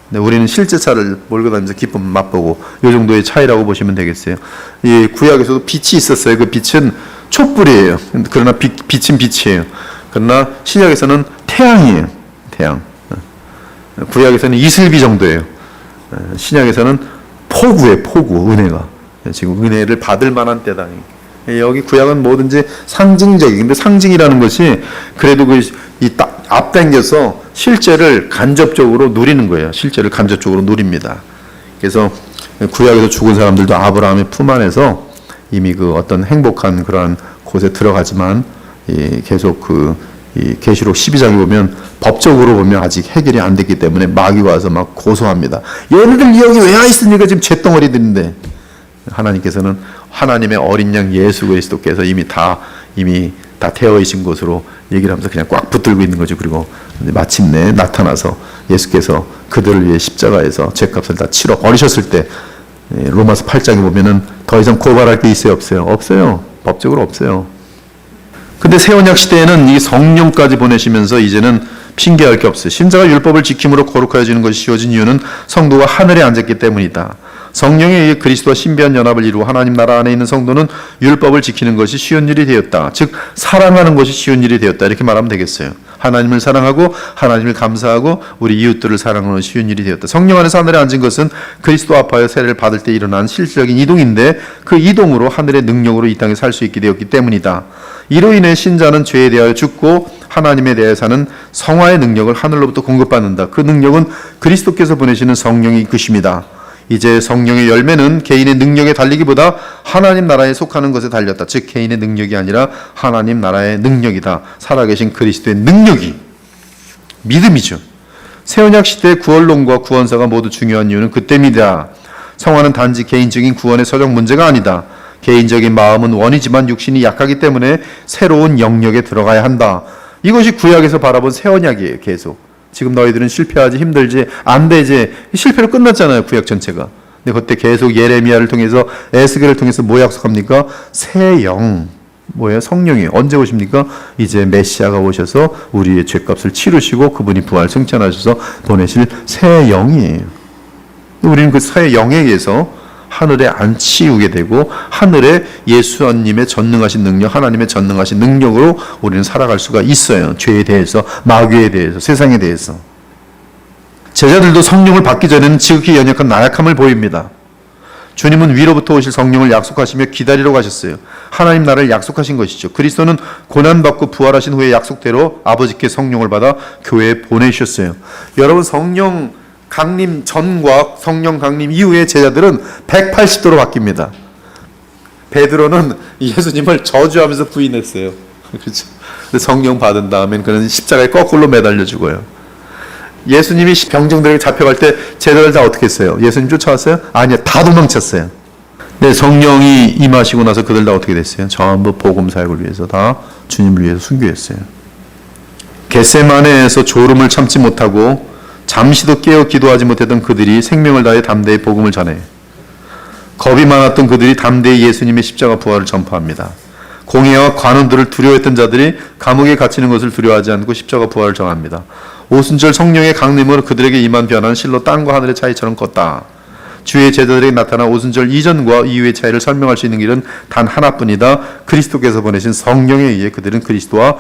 근데 우리는 실제 차를 몰고 다니면서 기쁨을 맛보고, 이 정도의 차이라고 보시면 되겠어요. 이 구약에서도 빛이 있었어요. 그 빛은 촛불이에요. 그러나 빛은 빛이에요. 그러나 신약에서는 태양이에요. 태양. 구약에서는 이슬비 정도예요. 신약에서는 폭우예요. 폭우. 은혜가. 지금 은혜를 받을 만한 때다. 여기 구약은 뭐든지 상징적인, 근데 상징이라는 것이 그래도 딱 앞당겨서 실제를 간접적으로 누리는 거예요. 실제를 간접적으로 누립니다. 그래서 구약에서 죽은 사람들도 아브라함의 품 안에서 이미 그 어떤 행복한 그러한 곳에 들어가지만 계속 이 계시록 12장에 보면 법적으로 보면 아직 해결이 안 됐기 때문에 마귀가 와서 막 고소합니다. 얘네들 여기 왜 와 있으니까 지금 잿덩어리들인데, 하나님께서는 하나님의 어린 양 예수 그리스도께서 이미 다 태워 있신 것으로 얘기를 하면서 그냥 꽉 붙들고 있는 거죠. 그리고 마침내 나타나서 예수께서 그들을 위해 십자가에서 죄값을 다 치러 버리셨을 때, 로마서 8장에 보면은 더 이상 고발할 게 있어요, 없어요? 없어요. 법적으로 없어요. 근데 새 언약 시대에는 이 성령까지 보내시면서 이제는 핑계할 게 없어요. 신자가 율법을 지킴으로 거룩하여지는 것이 쉬워진 이유는 성도가 하늘에 앉았기 때문이다. 성령에 의해 그리스도와 신비한 연합을 이루어 하나님 나라 안에 있는 성도는 율법을 지키는 것이 쉬운 일이 되었다. 즉 사랑하는 것이 쉬운 일이 되었다. 이렇게 말하면 되겠어요. 하나님을 사랑하고 하나님을 감사하고 우리 이웃들을 사랑하는 것이 쉬운 일이 되었다. 성령 안에서 하늘에 앉은 것은 그리스도 앞하여 세례를 받을 때 일어난 실질적인 이동인데, 그 이동으로 하늘의 능력으로 이 땅에 살 수 있게 되었기 때문이다. 이로 인해 신자는 죄에 대하여 죽고 하나님에 대해 사는 성화의 능력을 하늘로부터 공급받는다. 그 능력은 그리스도께서 보내시는 성령이 이끄십니다. 이제 성령의 열매는 개인의 능력에 달리기보다 하나님 나라에 속하는 것에 달렸다. 즉 개인의 능력이 아니라 하나님 나라의 능력이다. 살아계신 그리스도의 능력이 믿음이죠. 새언약 시대의 구원론과 구원사가 모두 중요한 이유는 그 때문이다. 성화는 단지 개인적인 구원의 서적 문제가 아니다. 개인적인 마음은 원이지만 육신이 약하기 때문에 새로운 영역에 들어가야 한다. 이것이 구약에서 바라본 새언약이에요. 계속 지금 너희들은 실패하지, 힘들지, 안 되지, 실패로 끝났잖아요, 구약 전체가. 근데 그때 계속 예레미야를 통해서, 에스겔을 통해서 뭐 약속합니까? 새 영, 뭐예요? 성령이 언제 오십니까? 이제 메시아가 오셔서 우리의 죄값을 치르시고 그분이 부활 승천하셔서 보내실 새 영이에요. 우리는 그 새 영에 의해서 하늘에 안치우게 되고 하늘에 예수님의 전능하신 능력, 하나님의 전능하신 능력으로 우리는 살아갈 수가 있어요. 죄에 대해서, 마귀에 대해서, 세상에 대해서. 제자들도 성령을 받기 전에는 지극히 연약한 나약함을 보입니다. 주님은 위로부터 오실 성령을 약속하시며 기다리러 가셨어요. 하나님 나라를 약속하신 것이죠. 그리스도는 고난받고 부활하신 후에 약속대로 아버지께 성령을 받아 교회에 보내주셨어요. 여러분, 성령 강림 전과 성령 강림 이후의 제자들은 180도로 바뀝니다. 베드로는 예수님을 저주하면서 부인했어요. 그렇죠? 성령 받은 다음엔 그는 십자가에 거꾸로 매달려 죽어요. 예수님이 병정들에게 잡혀갈 때 제자들 다 어떻게 했어요? 예수님 쫓아왔어요? 아니요, 다 도망쳤어요. 네, 성령이 임하시고 나서 그들 다 어떻게 됐어요? 전부 복음 사역을 위해서 다 주님을 위해서 순교했어요. 겟세마네에서 졸음을 참지 못하고 잠시도 깨어 기도하지 못했던 그들이 생명을 다해 담대히 복음을 전해, 겁이 많았던 그들이 담대히 예수님의 십자가 부활을 전파합니다. 공회와 관원들을 두려워했던 자들이 감옥에 갇히는 것을 두려워하지 않고 십자가 부활을 정합니다. 오순절 성령의 강림으로 그들에게 임한 변화는 실로 땅과 하늘의 차이처럼 컸다. 주의 제자들에게 나타난 오순절 이전과 이후의 차이를 설명할 수 있는 길은 단 하나뿐이다. 그리스도께서 보내신 성령에 의해 그들은 그리스도의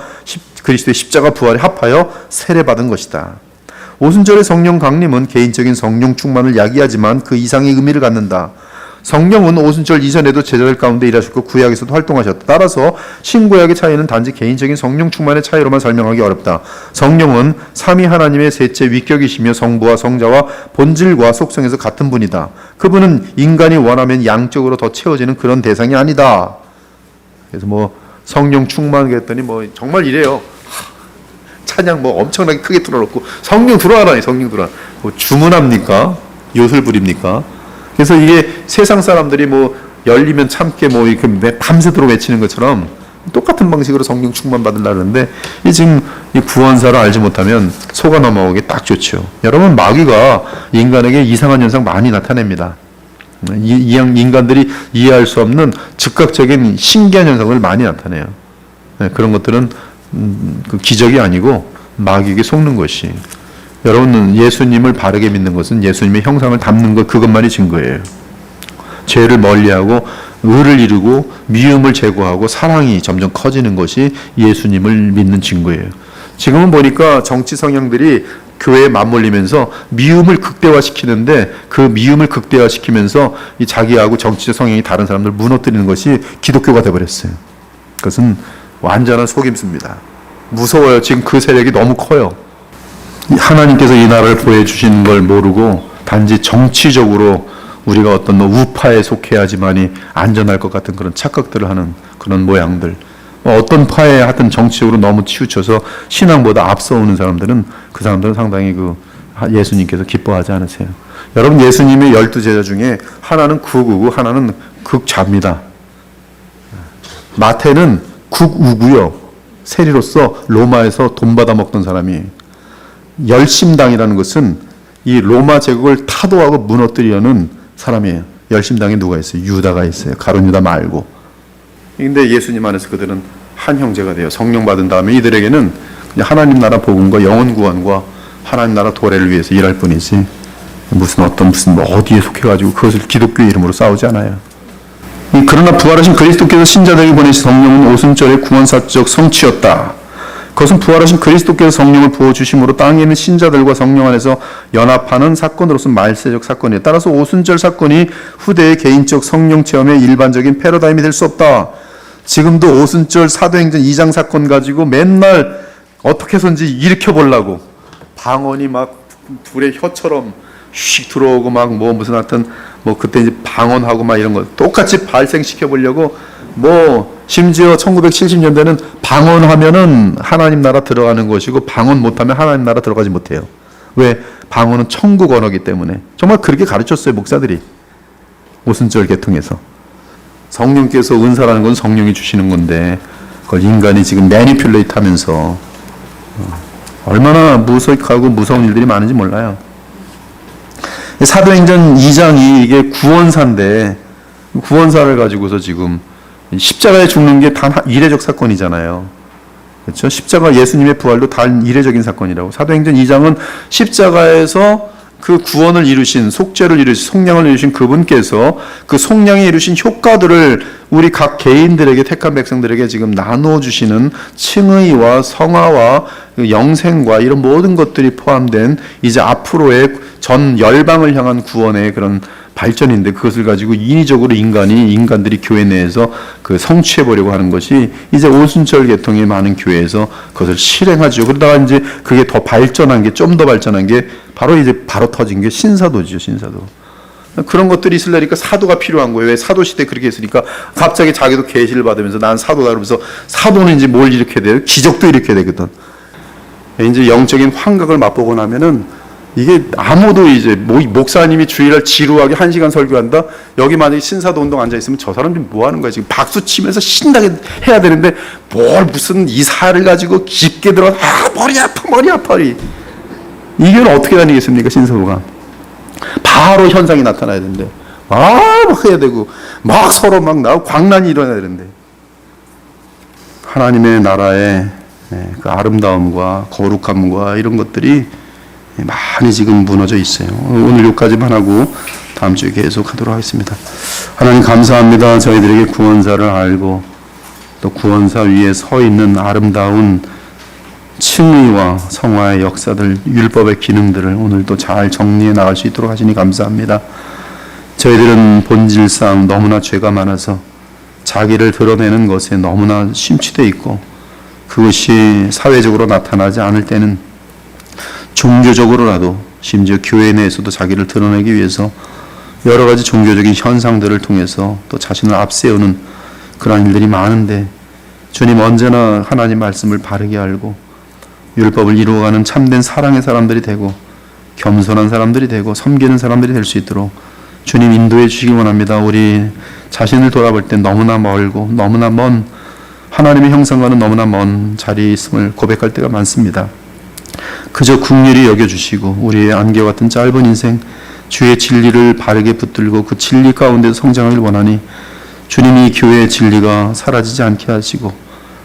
십자가 부활에 합하여 세례받은 것이다. 오순절의 성령 강림은 개인적인 성령 충만을 야기하지만 그 이상의 의미를 갖는다. 성령은 오순절 이전에도 제자들 가운데 일하셨고 구약에서도 활동하셨다. 따라서 신구약의 차이는 단지 개인적인 성령 충만의 차이로만 설명하기 어렵다. 성령은 삼위 하나님의 셋째 위격이시며 성부와 성자와 본질과 속성에서 같은 분이다. 그분은 인간이 원하면 양적으로 더 채워지는 그런 대상이 아니다. 그래서 뭐 성령 충만 그랬더니 뭐 정말 이래요. 찬양 뭐 엄청나게 크게 틀어놓고 성령 들어와라, 성령 들어와. 뭐 주문합니까? 요술 부립니까? 그래서 이게 세상 사람들이 뭐 열리면 참게 뭐 이렇게 밤새도록 외치는 것처럼 똑같은 방식으로 성령 충만 받으려는데, 이 지금 이 구원사를 알지 못하면 속아 넘어오기 딱 좋죠. 여러분, 마귀가 인간에게 이상한 현상 많이 나타냅니다. 인간들이 이해할 수 없는 즉각적인 신기한 현상을 많이 나타내요. 그런 것들은 그 기적이 아니고 마귀에게 속는 것이. 여러분은 예수님을 바르게 믿는 것은 예수님의 형상을 담는 것, 그것만이 증거예요. 죄를 멀리하고 의를 이루고 미움을 제거하고 사랑이 점점 커지는 것이 예수님을 믿는 증거예요. 지금은 보니까 정치 성향들이 교회에 맞물리면서 미움을 극대화시키는데, 그 미움을 극대화시키면서 이 자기하고 정치적 성향이 다른 사람들 무너뜨리는 것이 기독교가 되어버렸어요. 그것은 완전한 속임수입니다. 무서워요. 지금 그 세력이 너무 커요. 하나님께서 이 나라를 보여주시는 걸 모르고 단지 정치적으로 우리가 어떤 우파에 속해야지만이 안전할 것 같은 그런 착각들을 하는 그런 모양들, 어떤 파에 하여튼 정치적으로 너무 치우쳐서 신앙보다 앞서오는 사람들은 그 사람들은 상당히 그 예수님께서 기뻐하지 않으세요. 여러분, 예수님의 12제자 중에 하나는 극우고 하나는 극좌입니다. 마태는 극우고요. 세리로서 로마에서 돈 받아 먹던 사람이에요. 열심당이라는 것은 이 로마 제국을 타도하고 무너뜨리려는 사람이에요. 열심당에 누가 있어요? 유다가 있어요. 가룟 유다 말고. 근데 예수님 안에서 그들은 한 형제가 돼요. 성령 받은 다음에 이들에게는 그냥 하나님 나라 복음과 영혼 구원과 하나님 나라 도래를 위해서 일할 뿐이지 무슨 어디에 속해가지고 그것을 기독교의 이름으로 싸우지 않아요. 그러나 부활하신 그리스도께서 신자들에게 보내신 성령은 오순절의 구원사적 성취였다. 그것은 부활하신 그리스도께서 성령을 부어주심으로 땅에 있는 신자들과 성령 안에서 연합하는 사건으로서 말세적 사건이에요. 따라서 오순절 사건이 후대의 개인적 성령 체험의 일반적인 패러다임이 될 수 없다. 지금도 오순절 사도행전 2장 사건 가지고 맨날 어떻게 해서인지 일으켜보려고 방언이 막 불의 혀처럼 휙 들어오고 막 무슨 하여튼 그때 이제 방언하고 막 이런 거 똑같이 발생시켜 보려고 심지어 1970년대는 방언하면은 하나님 나라 들어가는 것이고 방언 못하면 하나님 나라 들어가지 못해요. 왜? 방언은 천국 언어기 때문에. 정말 그렇게 가르쳤어요, 목사들이. 오순절 계통에서. 성령께서 은사라는 건 성령이 주시는 건데 그걸 인간이 지금 매니퓰레이트 하면서 얼마나 무색하고 무서운 일들이 많은지 몰라요. 사도행전 2장이 이게 구원사인데 구원사를 가지고서 지금 십자가에 죽는 게 단 이례적 사건이잖아요. 그렇죠? 십자가 예수님의 부활도 단 이례적인 사건이라고. 사도행전 2장은 십자가에서 그 구원을 이루신, 속죄를 이루신, 속량을 이루신 그분께서 그 속량이 이루신 효과들을 우리 각 개인들에게, 택한 백성들에게 지금 나누어 주시는 칭의와 성화와 영생과 이런 모든 것들이 포함된 이제 앞으로의 전 열방을 향한 구원의 그런 발전인데, 그것을 가지고 인위적으로 인간들이 교회 내에서 그 성취해 보려고 하는 것이 이제 오순절 계통의 많은 교회에서 그것을 실행하죠. 그러다가 이제 그게 더 발전한 게, 좀 더 발전한 게 바로 터진 게 신사도죠, 신사도. 그런 것들이 있으려니까 사도가 필요한 거예요. 왜? 사도 시대 그렇게 했으니까 갑자기 자기도 계시를 받으면서 난 사도다 그러면서, 사도는 이제 뭘 일으켜야 돼요? 기적도 일으켜야 되거든. 이제 영적인 환각을 맛보고 나면은 이게 아무도 이제 목사님이 주일날 지루하게 1시간 설교한다? 여기 만약에 신사도 운동 앉아있으면 저 사람 지금 뭐 하는 거야? 지금 박수 치면서 신나게 해야 되는데 뭘 무슨 이사를 가지고 깊게 들어, 머리 아파. 이게 어떻게 다니겠습니까, 신사도가? 바로 현상이 나타나야 되는데 막 해야 되고 막 서로 막 나오고 광란이 일어나야 되는데, 하나님의 나라의 그 아름다움과 거룩함과 이런 것들이 많이 지금 무너져 있어요. 오늘 여기까지만 하고 다음 주에 계속 하도록 하겠습니다. 하나님 감사합니다. 저희들에게 구원사를 알고 또 구원사 위에 서 있는 아름다운 칭의와 성화의 역사들, 율법의 기능들을 오늘도 잘 정리해 나갈 수 있도록 하시니 감사합니다. 저희들은 본질상 너무나 죄가 많아서 자기를 드러내는 것에 너무나 심취되어 있고, 그것이 사회적으로 나타나지 않을 때는 종교적으로라도, 심지어 교회 내에서도 자기를 드러내기 위해서 여러 가지 종교적인 현상들을 통해서 또 자신을 앞세우는 그런 일들이 많은데, 주님 언제나 하나님 말씀을 바르게 알고 율법을 이루어가는 참된 사랑의 사람들이 되고 겸손한 사람들이 되고 섬기는 사람들이 될 수 있도록 주님 인도해 주시기 원합니다. 우리 자신을 돌아볼 때 너무나 멀고 너무나 먼, 하나님의 형상과는 너무나 먼 자리에 있음을 고백할 때가 많습니다. 그저 긍휼히 여겨주시고 우리의 안개 같은 짧은 인생, 주의 진리를 바르게 붙들고 그 진리 가운데서 성장하길 원하니, 주님이 교회의 진리가 사라지지 않게 하시고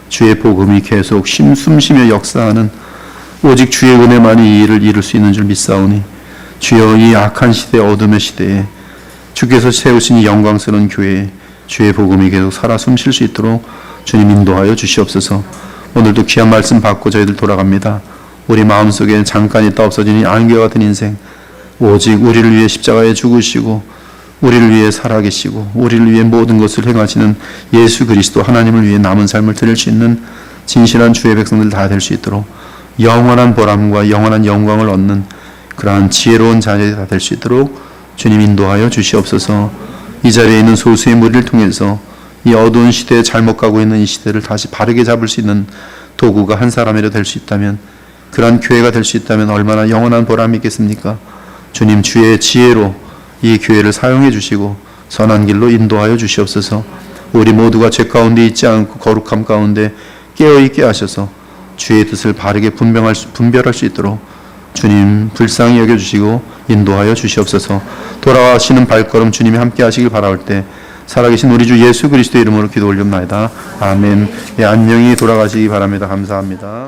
주의 복음이 계속 숨쉬며 역사하는, 오직 주의 은혜만이 이 일을 이룰 수 있는 줄 믿사오니, 주여 이 악한 시대, 어둠의 시대에 주께서 세우신 이 영광스러운 교회에 주의 복음이 계속 살아 숨쉴 수 있도록 주님 인도하여 주시옵소서. 오늘도 귀한 말씀 받고 저희들 돌아갑니다. 우리 마음속에 잠깐 있다 없어지는 안개와 같은 인생, 오직 우리를 위해 십자가에 죽으시고 우리를 위해 살아계시고 우리를 위해 모든 것을 행하시는 예수 그리스도 하나님을 위해 남은 삶을 드릴 수 있는 진실한 주의 백성들 다 될 수 있도록, 영원한 보람과 영원한 영광을 얻는 그러한 지혜로운 자녀들이 다 될 수 있도록 주님 인도하여 주시옵소서. 이 자리에 있는 소수의 무리를 통해서 이 어두운 시대에 잘못 가고 있는 이 시대를 다시 바르게 잡을 수 있는 도구가 한 사람이라도 될 수 있다면, 그러한 교회가 될 수 있다면 얼마나 영원한 보람이 있겠습니까? 주님 주의 지혜로 이 교회를 사용해 주시고 선한 길로 인도하여 주시옵소서. 우리 모두가 죄 가운데 있지 않고 거룩함 가운데 깨어있게 하셔서 주의 뜻을 바르게 분별할 수 있도록 주님 불쌍히 여겨주시고 인도하여 주시옵소서. 돌아가시는 발걸음 주님이 함께 하시길 바라올 때 살아계신 우리 주 예수 그리스도의 이름으로 기도 올립니다. 아멘. 예, 안녕히 돌아가시기 바랍니다. 감사합니다.